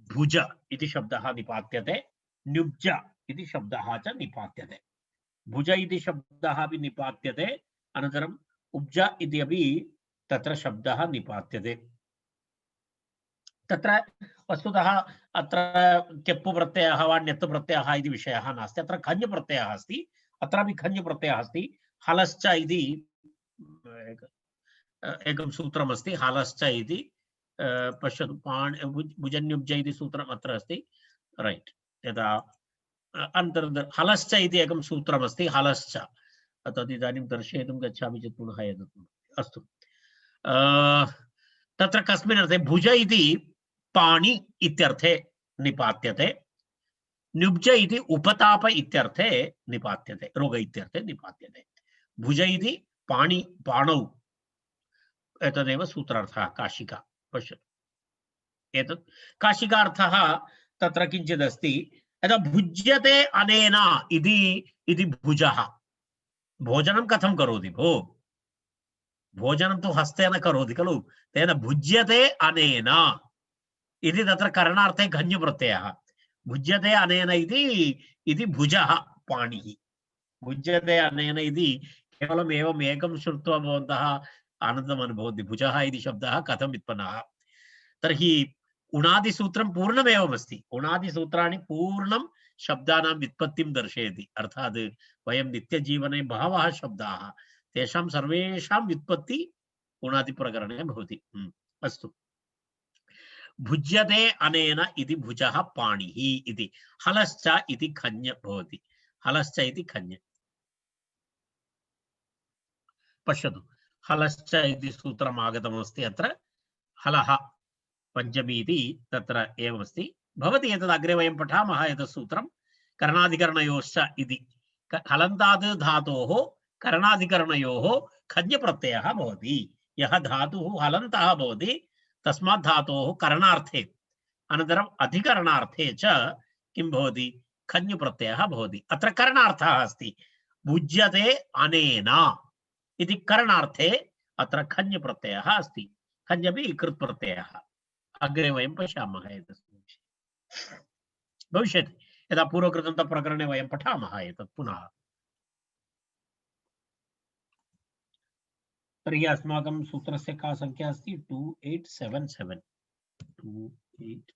भुज इति शब्दः निपात्यते, न्युब्ज इति शब्दः च निपात्यते। भुज इति शब्दः अपि निपात्यते, अनन्तरम् उब्ज इति अपि तत्र शब्दः निपात्यते। तत्र वस्तुतः अत्र त्यप्पु प्रत्ययः वा ण्यत् प्रत्ययः इति विषयः नास्ति। अत्र खञ् प्रत्ययः अस्ति, अत्रापि खञ् प्रत्ययः अस्ति। हलश्च इति एकं सूत्रमस्ति, हलश्च इति। पश्यतु, भुजन्युब्ज इति सूत्रम् अत्र अस्ति, रैट्। यदा हलश्च इति एकं सूत्रमस्ति, हलश्च। तद् इदानीं दर्शयितुं गच्छामि चेत् पुनः एतत् अस्तु। तत्र कस्मिन् अर्थे? भुज इति पाणि इत्यर्थे निपात्यते, न्युब्ज इति उपताप इत्यर्थे निपात्यते, रोग इत्यर्थे निपात्यते। भुज इति पाणि, पाणौ, एतदेव सूत्रार्थः काशिका। पश्यतु, एतत् काशिकार्थः तत्र किञ्चिदस्ति। यदा भुज्यते अनेन इति भुजः, भोजनं कथं करोति भो? भोजनं तु हस्तेन करोति खलु, तेन भुज्यते अनेन इति तत्र करणार्थे घञ् प्रत्ययः। भुज्यते अनेन इति भुजः पाणिः भुज्यते अनेन इति केवलम् एवम् एकं श्रुत्वा भवन्तः आनन्दम् अनुभवन्ति भुजः इति शब्दः कथं व्युत्पन्नः तर्हि उणादिसूत्रं पूर्णमेवमस्ति उणादिसूत्राणि पूर्णं शब्दानां व्युत्पत्तिं दर्शयति अर्थात् वयं नित्यजीवने बहवः शब्दाः तेषां सर्वेषां व्युत्पत्ति उणादिप्रकरणे भवति अस्तु भुज्यते अनेन इति भुजः पाणिः इति हलश्च इति खञ् भवति हलश्च इति खञ् पश्यतु हलश्च इति सूत्रम् आगतमस्ति अत्र हलः पञ्चमी इति तत्र एवमस्ति भवति एतद् अग्रे वयं पठामः एतत् सूत्रं करणाधिकरणयोश्च इति हलन्ताद् धातोः करणाधिकरणयोः खञ् प्रत्ययः भवति यः धातुः हलन्तः भवति तस्मात् धातोः करणार्थे अनन्तरम् अधिकरणार्थे च किं भवति खञ् प्रत्ययः भवति अत्र करणार्थः अस्ति भुज्यते अनेन इति करणार्थे अत्र खञ् प्रत्ययः अस्ति खञ् अपि कृत् प्रत्ययः अग्रे वयं पश्यामः एतस्मिन् विषये भविष्यति यदा पूर्वकृतन्तप्रकरणे वयं पठामः एतत् पुनः तर्हि अस्माकं सूत्रस्य का संख्या अस्ति 2877 28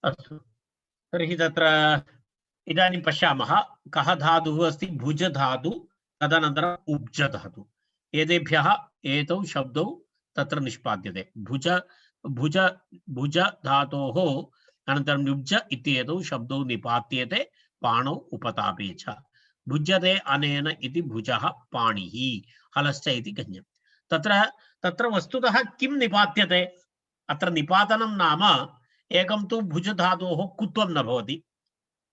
अस्तु तर्हि तत्र इदानीं पश्यामः कः धातुः अस्ति भुज धातु तदनन्तरम् उब्ज धातु एतेभ्यः एतौ शब्दौ तत्र निष्पाद्यते भुज भुज भुज धातोः अनन्तरं युब्ज इत्येतौ शब्दौ निपात्यते पाणौ उपतापे च भुज्यते अनेन इति भुजः पाणिः हलश्च इति गण्यं तत्र वस्तुतः किं निपात्यते अत्र निपातनं नाम एकं तु भुज धातोः कुत्वं न भवति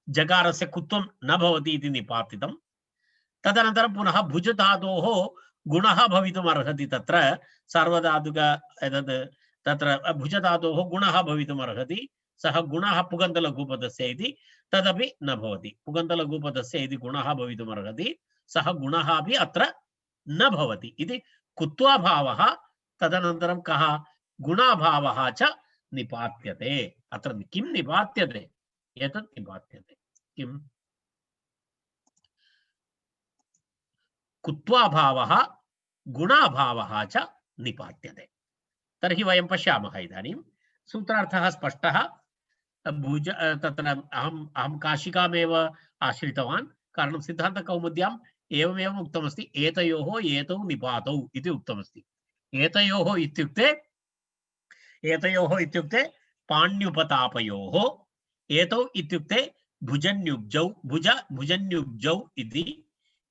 जकारस्य कुत्वं न भवति इति निपातितं तदनन्तरं पुनः भुज धातोः गुणः भवितुम् अर्हति तत्र सार्वधातुक एतद् तत्र भुज धातोः गुणः भवितुम् अर्हति सः गुणः पुगन्तलघुपदस्य इति तदपि न भवति पुगन्तलघुपदस्य इति गुणः भवितुम् अर्हति सः गुणः अपि अत्र न भवति इति कुत्वाभावः तदनन्तरं कः गुणाभावः च निपात्यते अत्र किं निपात्यते एतत् निपात्यते किं कुत्वाभावः गुणाभावः च निपात्यते तर्हि वयं पश्यामः इदानीं सूत्रार्थः स्पष्टः भुज तत्र अहं काशिकामेव आश्रितवान् कारणं सिद्धान्तकौमुद्याम् एवमेव उक्तमस्ति एतयोः एतौ निपातौ इति उक्तमस्ति एतयोः इत्युक्ते पाण्युपतापयोः एतौ इत्युक्ते भुजन्युब्जौ भुजन्युब्जौ इति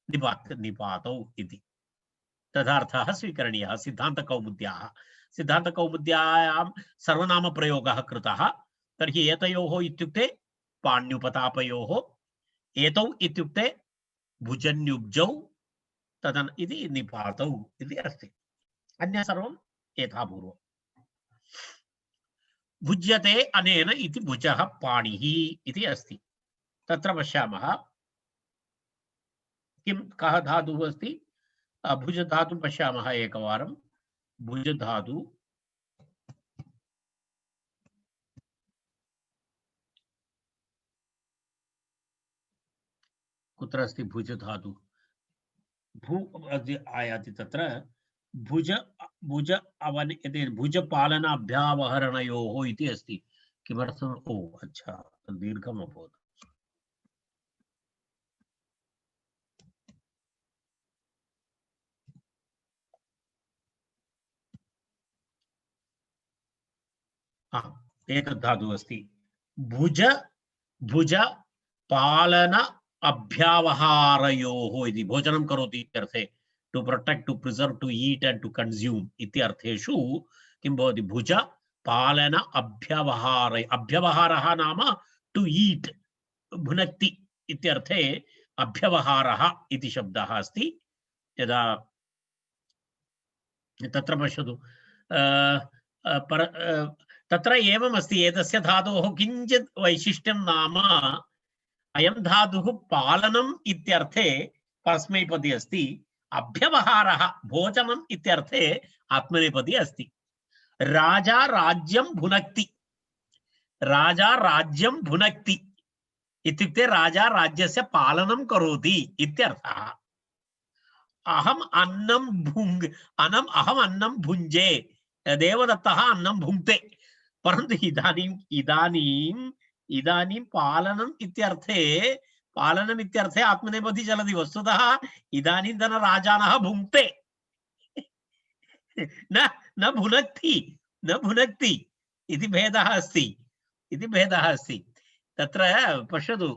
निपातौ इति तदर्थः स्वीकरणीयः सिद्धान्तकौमुद्यायां सर्वनामप्रयोगः कृतः तर्हि एतयोः इत्युक्ते पाण्युपतापयोः एतौ इत्युक्ते भुजन्युब्जौ तदन इति निपातौ इति अस्ति अन्य सर्वं यथापूर्वम् भुज्यते अनेन इति भुजः पाणिः इति अस्ति तत्र पश्यामः किं कः धातुः अस्ति भुज धातु पश्यामः एकवारं भुज धातु कुत्र अस्ति भुज धातु भू आयाति तत्र भुज भुज अवन इति भुज पालन अभ्यावहरणयोः इति अस्ति किमर्थम् ओ अच्छा दीर्घम् अभवत् एतद् धातुः अस्ति भुज भुज पालन अभ्यावहारयोः इति भोजनं करोति इत्यर्थे to protect to preserve to eat and to consume इत्यर्थेषु किं भवति भुज पालन अभ्यवहारः नाम टू ईट भुनक्ति इत्यर्थे अभ्यवहारः इति शब्दः अस्ति यदा तत्र पश्यतु तत्र एवम् अस्ति एतस्य धातोः किञ्चित् वैशिष्ट्यं नाम अयं धातुः पालनम् इत्यर्थे परस्मैपदी अस्ति अभ्यवहारः भोजनम् इत्यर्थे आत्मनेपदी अस्ति राजा राज्यं भुनक्ति, राजा राज्यं भुनक्ति इत्युक्ते राजा राज्यस्य पालनं करोति इत्यर्थः। अहम् अन्नं भुञ्जे, देवदत्तः अन्नं भुङ्क्ते, परन्तु इदानीं पालनम् इत्यर्थे आत्मनेपदी चलति। वस्तुतः इदानीन्तनराजानः भुङ्क्ते, न भुनक्ति इति भेदः अस्ति। तत्र पश्यतु,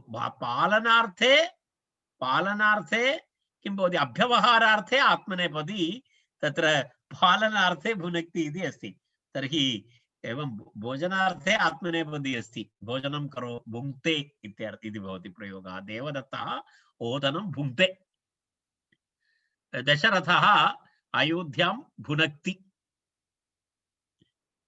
पालनार्थे किं भवति, अभ्यवहारार्थे आत्मनेपदी, तत्र पालनार्थे भुनक्ति इति अस्ति। तर्हि एवं भोजनार्थे आत्मनेपदी अस्ति, भोजनं करो भुङ्क्ते इति भवति प्रयोगः। देवदत्तः ओदनं भुङ्क्ते, दशरथः अयोध्यां भुनक्ति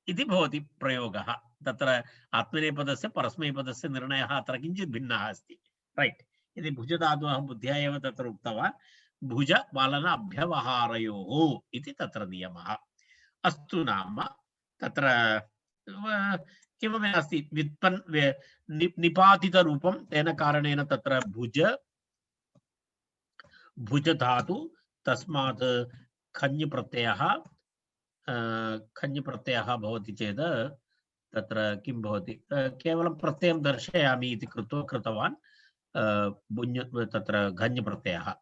इति भवति प्रयोगः। तत्र आत्मनेपदस्य परस्मैपदस्य निर्णयः अत्र किञ्चित् भिन्नः अस्ति। रैट्, इति भुजधातुः बुद्ध्या एव तत्र उक्तवान्, भुज पालन अभ्यवहारयोः इति तत्र नियमः। अस्तु, नाम तत्र किमपि नास्ति, निपातितरूपं, तेन कारणेन तत्र भुज धातु, तस्मात् खञ् प्रत्ययः भवति चेत् तत्र किं भवति, केवलं प्रत्ययं दर्शयामि इति कृतवान्, तत्र घञ् प्रत्ययः,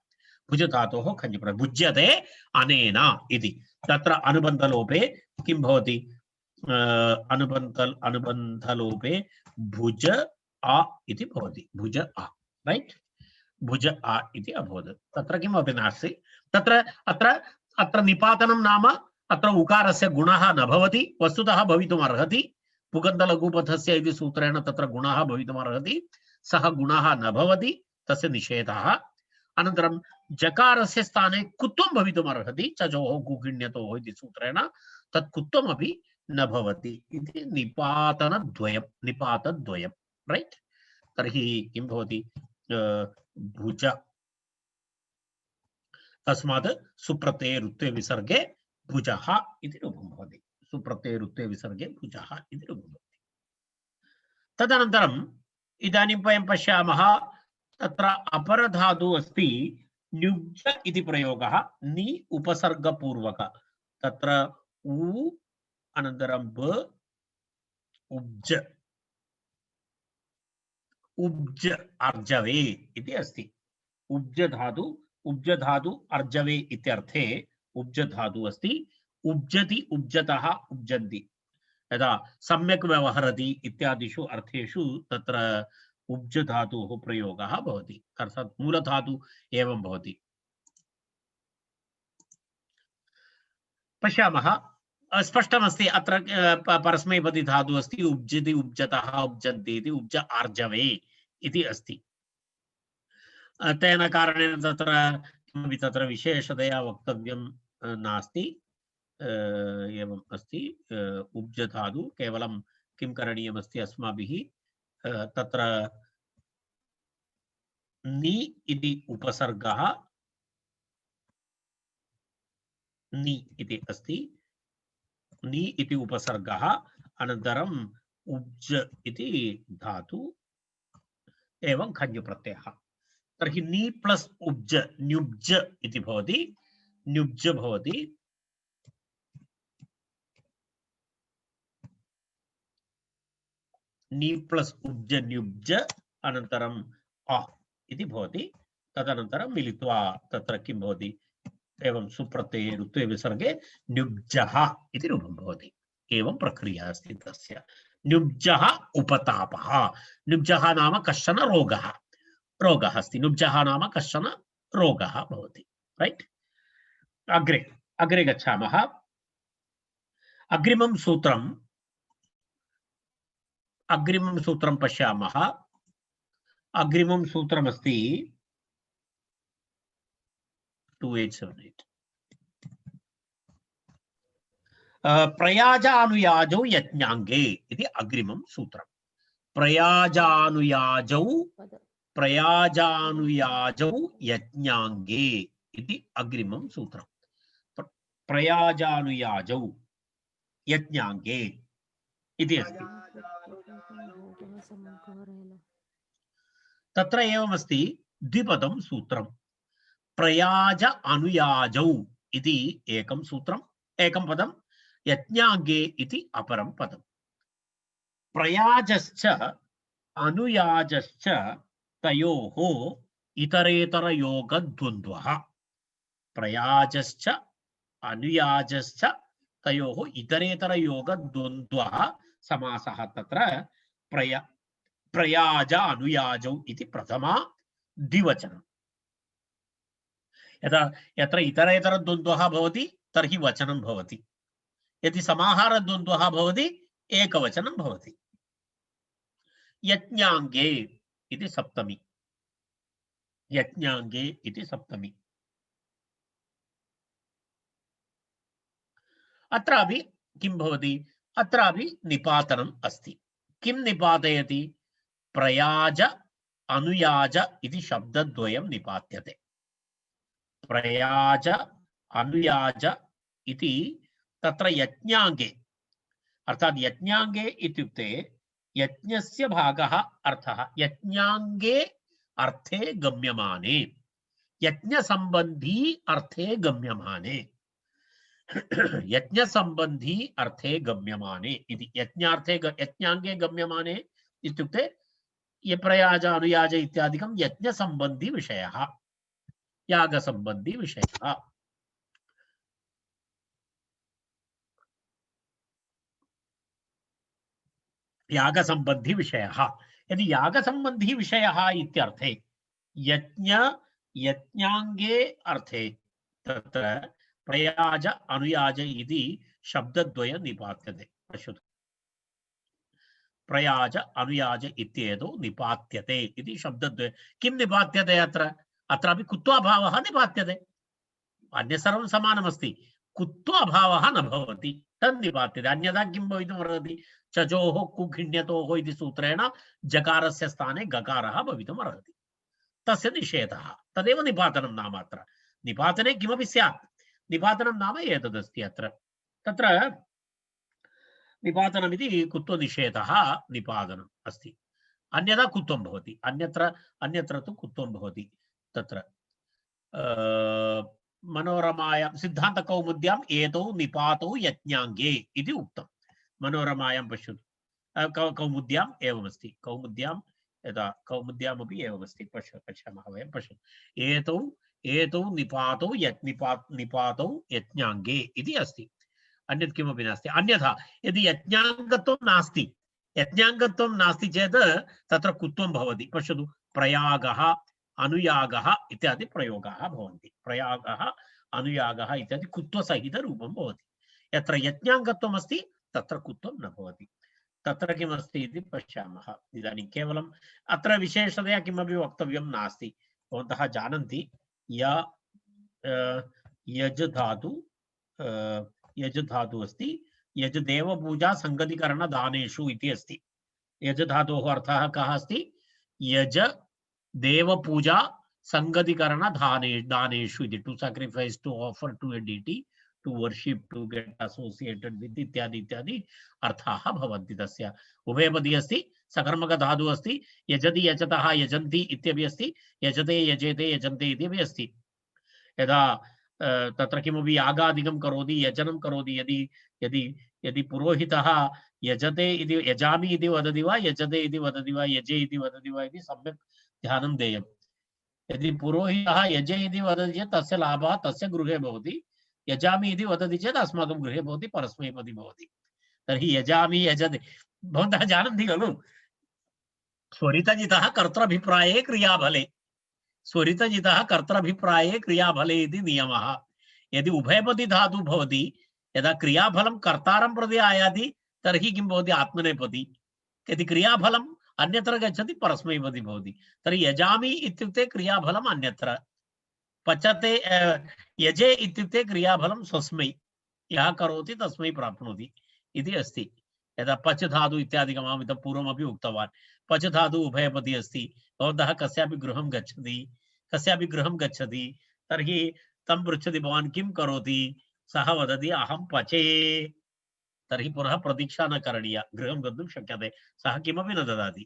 भुज धातोः खञ् प्रत्ययः, भुज्यते अनेन इति। तत्र अनुबन्धलोपे किं भवति, अनुबन्धलोपे भुज आ इति भवति, भुज आ, रैट्, भुज आ इति अभवत्। तत्र किमपि नास्ति। अत्र निपातनं नाम अत्र उकारस्य गुणः न भवति, वस्तुतः भवितुम् अर्हति, पुगन्धलघुपथस्य इति सूत्रेण तत्र गुणः भवितुम् अर्हति, सः गुणः न भवति, तस्य निषेधः। अनन्तरं जकारस्य स्थाने कुत्वं भवितुम् अर्हति, चजोः कुकिण्यतोः इति सूत्रेण तत् कुत्वमपि न भवति इति निपातद्वयं, रैट्। तर्हि किं भवति, भुज, तस्मात् सुप्रत्यये रुत्वे विसर्गे भुजः इति रूपं भवति, सुप्रत्यये रुत्वे विसर्गे भुजः इति रूपं भवति। तदनन्तरम् इदानीं वयं पश्यामः, तत्र अपरधातुः अस्ति न्युब्ज इति प्रयोगः, नि उपसर्गपूर्वक, तत्र उ अनन्तरं ब, उब्ज, उब्ज अर्जवे इति अस्ति। उब्ज धातु अर्जवे इत्यर्थे उब्ज धातु अस्ति। उब्जति, उब्जतः, उब्जन्ति, यदा सम्यक् व्यवहरति इत्यादिषु अर्थेषु तत्र उब्ज धातुः प्रयोगः भवति, अर्थात् मूलधातु एवं भवति। पश्यामः, स्पष्टमस्ति, अत्र परस्मैपदी धातुः अस्ति, उब्जति, उब्जतः, उब्जन्ति इति, उब्ज आर्जवे इति अस्ति। तेन कारणेन तत्र किमपि तत्र विशेषतया वक्तव्यं नास्ति, एवम् अस्ति। उब्ज धातु केवलं किं करणीयमस्ति अस्माभिः, तत्र नि इति उपसर्गः, नि इति अस्ति, नि इति उपसर्गः, अनन्तरम् उब्ज इति धातु एवं खञ् प्रत्ययः। तर्हि नि प्लस् उब्ज न्युब्ज इति भवति, न्युब्ज भवति। नि प्लस् उब्ज न्युब्ज, अनन्तरम् अ इति भवति। तदनन्तरं मिलित्वा तत्र किं भवति, एवं सुप्रत्यये रुत्वे विसर्गे न्युब्जः इति रूपं भवति। एवं प्रक्रिया अस्ति तस्य। न्युब्जः उपतापः, न्युब्जः नाम कश्चन रोगः अस्ति, न्युब्जः नाम कश्चन रोगः भवति, रैट्। अग्रे गच्छामः। अग्रिमं सूत्रं पश्यामः। अग्रिमं सूत्रमस्ति 2878। प्रयाजानुयाजौ यज्ञाङ्गे इति अग्रिमं सूत्रं। प्रयाजानुयाजौ यज्ञाङ्गे इति अग्रिमं सूत्रं। प्रयाजानुयाजौ यज्ञाङ्गे इति अस्ति। तत्र एवमस्ति द्विपदं सूत्रं प्रयाज अनुयाजौ इति एकं सूत्रम् एकं पदं यज्ञाङ्गे इति अपरं पदं प्रयाजश्च अनुयाजश्च तयोः इतरेतरयोगद्वन्द्वः प्रयाजश्च अनुयाजश्च तयोः इतरेतरयोगद्वन्द्वः समासः तत्र प्रयाज अनुयाजौ इति प्रथमा द्विवचनम् यत्र इतरेतरद्वन्द्वः भवति तर्हि वचनं भवति यदि समाहारद्वन्द्वः भवति एकवचनं भवति यज्ञाङ्गे इति सप्तमी यज्ञाङ्गे इति सप्तमी अत्रापि किं भवति अत्रापि निपातनम् अस्ति किं निपातयति प्रयाज अनुयाज इति शब्दद्वयं निपात्यते प्रयाज अनुयाज इति तत्र यज्ञाङ्गे अर्थात यज्ञाङ्गे इत्युक्ते यज्ञस्य भागः अर्थः यज्ञाङ्गे अर्थे गम्यमाने यज्ञसम्बन्धी अर्थे गम्यमाने यज्ञसम्बन्धी अर्थे गम्यमाने इति यज्ञाङ्गे गम्यमाने इत्युक्ते ये प्रयाज अनुयाज इत्यादिकं यज्ञसम्बन्धी विषयः यागसम्बन्धी विषयः यागसम्बन्धी विषयः यदि यागसम्बन्धी विषयः इत्यर्थे यज्ञाङ्गे अर्थे तत्र प्रयाज अनुयाज इति शब्दद्वयं निपात्यते पश्यतु प्रयाज अनुयाज इत्येतौ निपात्यते इति शब्दद्वयं किं निपात्यते अत्रापि कुत्वाभावः निपात्यते अन्य सर्वं समानमस्ति कुत्वाभावः न भवति तद् निपात्यते अन्यथा किं भवितुमर्हति चजोः कुघिण्यतोः इति सूत्रेण जकारस्य स्थाने गकारः भवितुमर्हति तस्य निषेधः तदेव निपातनं नाम अत्र निपातने किमपि स्यात् निपातनं नाम एतदस्ति अत्र तत्र निपातनमिति कुत्वनिषेधः निपातनम् अस्ति अन्यथा कुत्वं भवति अन्यत्र तु कुत्वं भवति तत्र मनोरमायां सिद्धान्तकौमुद्याम् एतौ निपातौ यज्ञाङ्गे इति उक्तं मनोरमायां पश्यतु कौमुद्याम् एवमस्ति कौमुद्यां यदा कौमुद्यामपि एवमस्ति पश्यामः वयं पश्यतु एतौ निपातौ निपातौ यज्ञाङ्गे इति अस्ति अन्यत् किमपि नास्ति अन्यथा यदि यज्ञाङ्गत्वं नास्ति चेत् तत्र कुत्वं भवति पश्यतु प्रयागः अनुयागः इत्यादि प्रयोगाः भवन्ति प्रयागः अनुयागः इत्यादि कुत्वसहितरूपं भवति यत्र यज्ञाङ्गत्वम् अस्ति तत्र कुत्वं न भवति तत्र किमस्ति इति पश्यामः इदानीं केवलम् अत्र विशेषतया किमपि वक्तव्यं नास्ति भवन्तः जानन्ति यज् धातु अस्ति यज् देवपूजा संगतिकरण दानेषु इति अस्ति यज् धातोः अर्थः कः अस्ति यज देवपूजा संगतिकरण दानेषु इति to sacrifice to offer to a deity to worship to get associated with इत्यादि इत्यादि अर्थाः भवन्ति तस्य उभयपदी अस्ति सकर्मक धातु अस्ति यजति यजतः यजन्ति इत्यपि अस्ति यजते यजेते यजन्ते इत्यपि अस्ति यदा तत्र किमपि यागादिकं करोति यजनं करोति यदि पुरोहितः यजते इति यजामि इति वदति वा यजते इति वदति वा यजे इति वदति वा इति सम्यक् ध्यानं देयम् यदि पुरोहितः यजे इति वदति चेत् तस्य लाभः तस्य गृहे भवति यजामि इति वदति चेत् अस्माकं गृहे भवति परस्मैपदी भवति तर्हि यजामि यजते भवन्तः जानन्ति खलु स्वरितजितः कर्तृभिप्राये क्रियाफले स्वरितजितः कर्तृभिप्राये क्रियाफले इति नियमः यदि उभयपदी धातु भवति यदा क्रियाफलं कर्तारं प्रति आयाति तर्हि किं भवति आत्मनेपदी यदि क्रियाफलम् अन्यत्र गच्छति परस्मैपदी भवति तर्हि यजामि इत्युक्ते क्रियाफलम् अन्यत्र पचते यजे इत्युक्ते क्रियाफलं स्वस्मै यः करोति तस्मै प्राप्नोति इति अस्ति यदा पच धातु इत्यादिकम् अहम् इतः पूर्वमपि उक्तवान् पच धातु उभयपदी अस्ति भवन्तः कस्यापि गृहं गच्छति तर्हि तं पृच्छति भवान् किं करोति सः वदति अहं पचे तर्हि पुनः प्रतीक्षा न करणीया, गृहं गन्तुं शक्यते। सः किमपि न ददाति।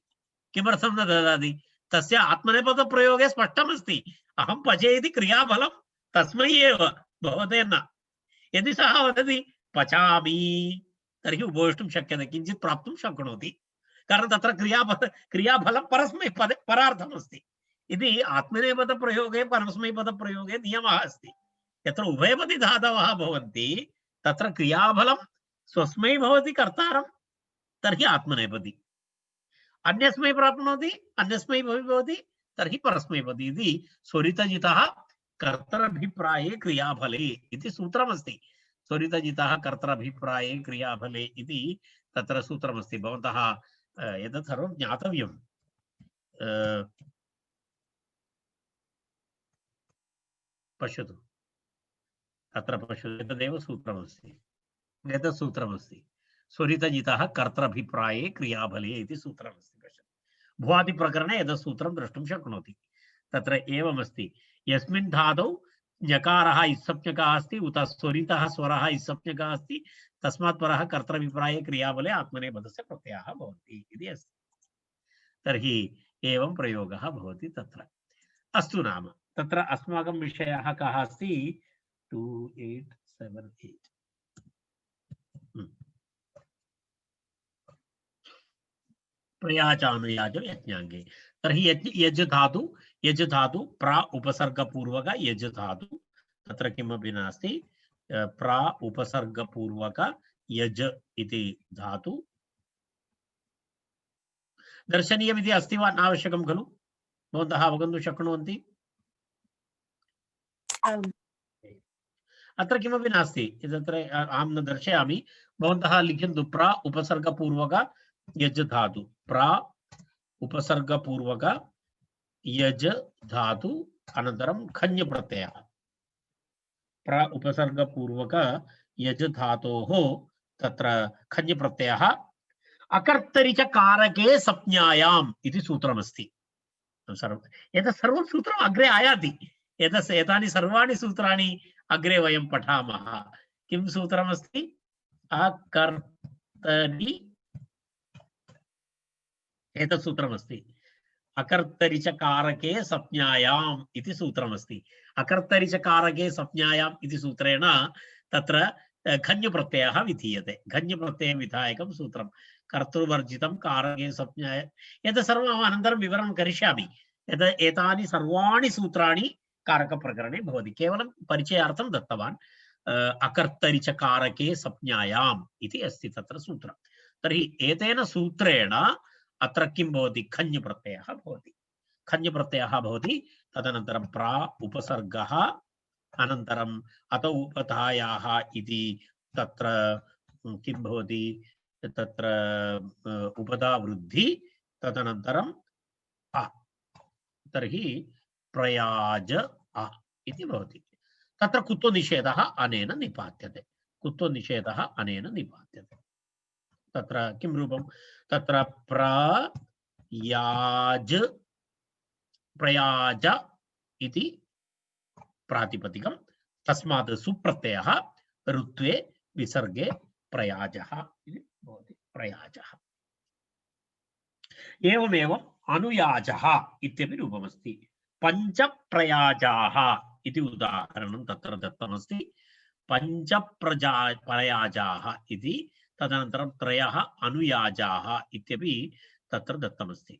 किमर्थं न ददाति? तस्य आत्मनेपदप्रयोगे स्पष्टमस्ति, अहं पचे इति क्रियाफलं तस्मै एव, भवते न। यदि सः वदति पचामि, तर्हि उपवेष्टुं शक्यते, किञ्चित् प्राप्तुं शक्नोति, कारणं तत्र क्रियाफलं परस्मैपदे परार्थमस्ति। इति आत्मनेपदप्रयोगे परस्मैपदप्रयोगे नियमः अस्ति। यत्र उभयपदी धातवः भवन्ति तत्र क्रियाफलं स्वस्मै भवति कर्तारं, तर्हि आत्मनेपदी। अन्यस्मै प्राप्नोति, अन्यस्मै भवति, तर्हि परस्मैपदी। इति स्वरितजितः कर्तृभिप्राये क्रियाफले इति सूत्रमस्ति। स्वरितजितः कर्तृभिप्राये क्रियाफले इति तत्र सूत्रमस्ति। भवन्तः एतत् सर्वं ज्ञातव्यं। पश्यतु, अत्र पश्यतु, एतदेव सूत्रमस्ति, एतत् सूत्रमस्ति। स्वरितजितः कर्तृभिप्राये क्रियाफले इति सूत्रमस्ति। पश्यतु, भुवादिप्रकरणे एतत् सूत्रं द्रष्टुं शक्नोति। तत्र एवमस्ति, यस्मिन् धातौ ञकारः इत्सप्तकः अस्ति उत स्वरितः स्वरः इत्सप्तकः अस्ति, तस्मात् परः कर्तृभिप्राये क्रियाफले आत्मनेपदस्य प्रत्ययः भवति इति अस्ति। तर्हि एवं प्रयोगः भवति तत्र। अस्तु नाम, तत्र अस्माकं विषयः कः अस्ति? 2878 प्रयाचानुयाजो यज्ञाङ्गे। तर्हि यज् धातु प्रा उपसर्गपूर्वक यज् धातु, तत्र किमपि नास्ति, प्रा उपसर्गपूर्वक यज् इति धातु दर्शनीयमिति अस्ति वा नावश्यकं खलु? भवन्तः अवगन्तुं शक्नुवन्ति? अत्र किमपि नास्ति, तत्र अहं न दर्शयामि, भवन्तः लिखन्तु प्रा उपसर्गपूर्वक यज् धातु, प्रा उपसर्गपूर्वक यज् धातु अनन्तरं खञ् प्रत्ययः। प्रा उपसर्गपूर्वक यज् धातोः तत्र खञ् प्रत्ययः अकर्तरि च कारके संज्ञायाम् इति सूत्रमस्ति। एतत् सर्वं सूत्रम् अग्रे आयाति। एतानि सर्वाणि सूत्राणि अग्रे वयं पठामः। किं सूत्रमस्ति? अकर्तरि, एतत् सूत्रमस्ति, अकर्तरि च कारके संज्ञायाम् इति सूत्रमस्ति। अकर्तरि च कारके संज्ञायाम् इति सूत्रेण तत्र खञ् प्रत्ययः विधीयते। खञ् प्रत्ययं विधायकं सूत्रं, कर्तृवर्जितं कारके संज्ञाय। एतत् सर्वम् अहम् अनन्तरं विवरणं करिष्यामि। एतानि सर्वाणि सूत्राणि कारकप्रकरणे भवति, केवलं परिचयार्थं दत्तवान्। अकर्तरि च कारके संज्ञायाम् इति अस्ति तत्र सूत्रं। तर्हि एतेन सूत्रेण अत्र किं भवति? खञ् प्रत्ययः भवति। खञ् प्रत्ययः भवति, तदनन्तरं प्रा उपसर्गः, अनन्तरम् अत उपधायाः इति तत्र किं भवति? तत्र उपधा वृद्धि, तदनन्तरं अ, तर्हि प्रयाज अ इति भवति। तत्र कुतो निषेधः अनेन निपात्यते। कुतो निषेधः अनेन निपात्यते। तत्र किं रूपं? तत्र प्रयाज इति प्रातिपदिकं, तस्मात् सुप्रत्ययः ऋत्वे विसर्गे प्रयाजः इति भवति। प्रयाजः। एवमेव अनुयाजः इत्यपि रूपमस्ति। पञ्चप्रयाजाः इति उदाहरणं तत्र दत्तमस्ति। पञ्चप्रयाजाः इति, तदनन्तरं त्रयः अनुयाजाः इत्यपि तत्र दत्तमस्ति।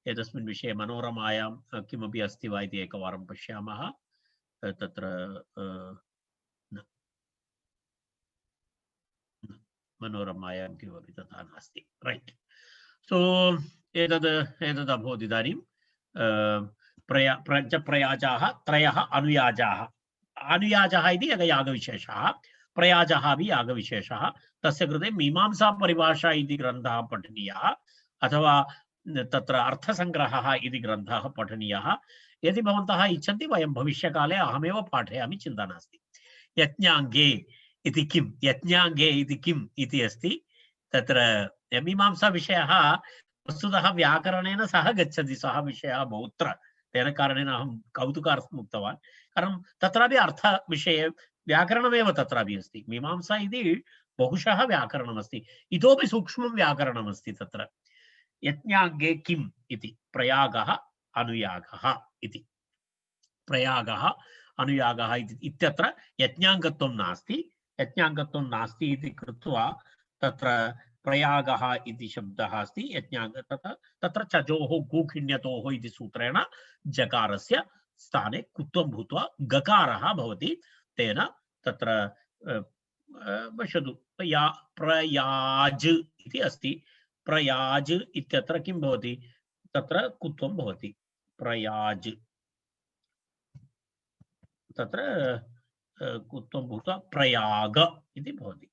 एतस्मिन् विषये मनोरमायां किमपि अस्ति वा इति एकवारं पश्यामः। तत्र मनोरमायां किमपि तथा नास्ति। रैट्। सो एतद् अभवत्। इदानीं पञ्चप्रयाजाः, त्रयः अनुयाजाः। अनुयाजः इति एकः यागविशेषः, प्रयाजः अपि यागविशेषः। तस्य कृते मीमांसा परिभाषा इति ग्रन्थः पठनीयः, अथवा तत्र अर्थसङ्ग्रहः इति ग्रन्थः पठनीयः। यदि भवन्तः इच्छन्ति वयं भविष्यकाले अहमेव पाठयामि, चिन्ता नास्ति। यज्ञाङ्गे इति किं? यज्ञाङ्गे इति किम् इति अस्ति। तत्र मीमांसा विषयः वस्तुतः व्याकरणेन सह गच्छति, सः विषयः बहुत्र। तेन कारणेन अहं कौतुकार्थम् उक्तवान्, कारणं तत्रापि अर्थविषये व्याकरणमेव तत्रापि अस्ति। मीमांसा इति बहुशः व्याकरणमस्ति, इतोपि सूक्ष्मं व्याकरणमस्ति तत्र। यज्ञाङ्गे किम् इति प्रयागः अनुयागः इति, प्रयागः अनुयागः इत्यत्र यज्ञाङ्गत्वं नास्ति, यज्ञाङ्गत्वं नास्ति इति कृत्वा तत्र प्रयागः इति शब्दः अस्ति। यज्ञाङ्ग तत्र चजोः गूखिण्यतोः इति सूत्रेण जकारस्य स्थाने कुत्वं भूत्वा गकारः भवति। तेन तत्र पश्यतु, प्रयाज इति अस्ति। प्रयाज इत्यत्र किं भवति? तत्र कुत्वं भवति। प्रयाज तत्र कुत्वं भूत्वा प्रयाग इति भवति।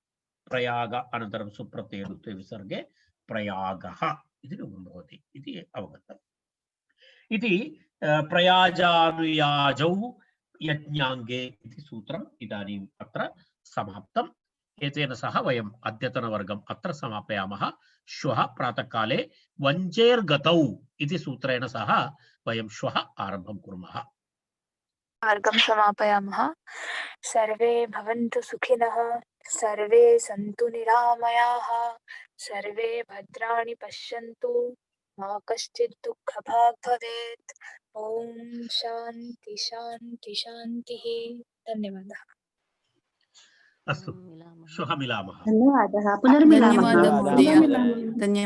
प्रयाग अनन्तरं सुप्रत्ययरुत्वे विसर्गे प्रयागः इति रूपं भवति इति अवगतम्। इति प्रयाजानुयाजौ यज्ञाङ्गे इति सूत्रम् इदानीम् अत्र समाप्तम्। एतेन सह वयम् अद्यतनवर्गम् अत्र समापयामः। श्वः प्रातःकाले वञ्चेर्गतौ इति सूत्रेण सह वयं श्वः आरम्भं कुर्मः। वर्गं समापयामः। सर्वे भवन्तु सुखिनः, सर्वे सन्तु निरामयाः, सर्वे भद्राणि पश्यन्तु, मा कश्चित् दुःखभाग् भवेत्। ॐ शान्ति शान्ति शान्तिः। धन्यवादः। अस्तु, श्वः मिलामः। धन्यवादः। पुनर्मिलामः। धन्यवादः महोदय। पुनर्मिलामः। धन्यवादः।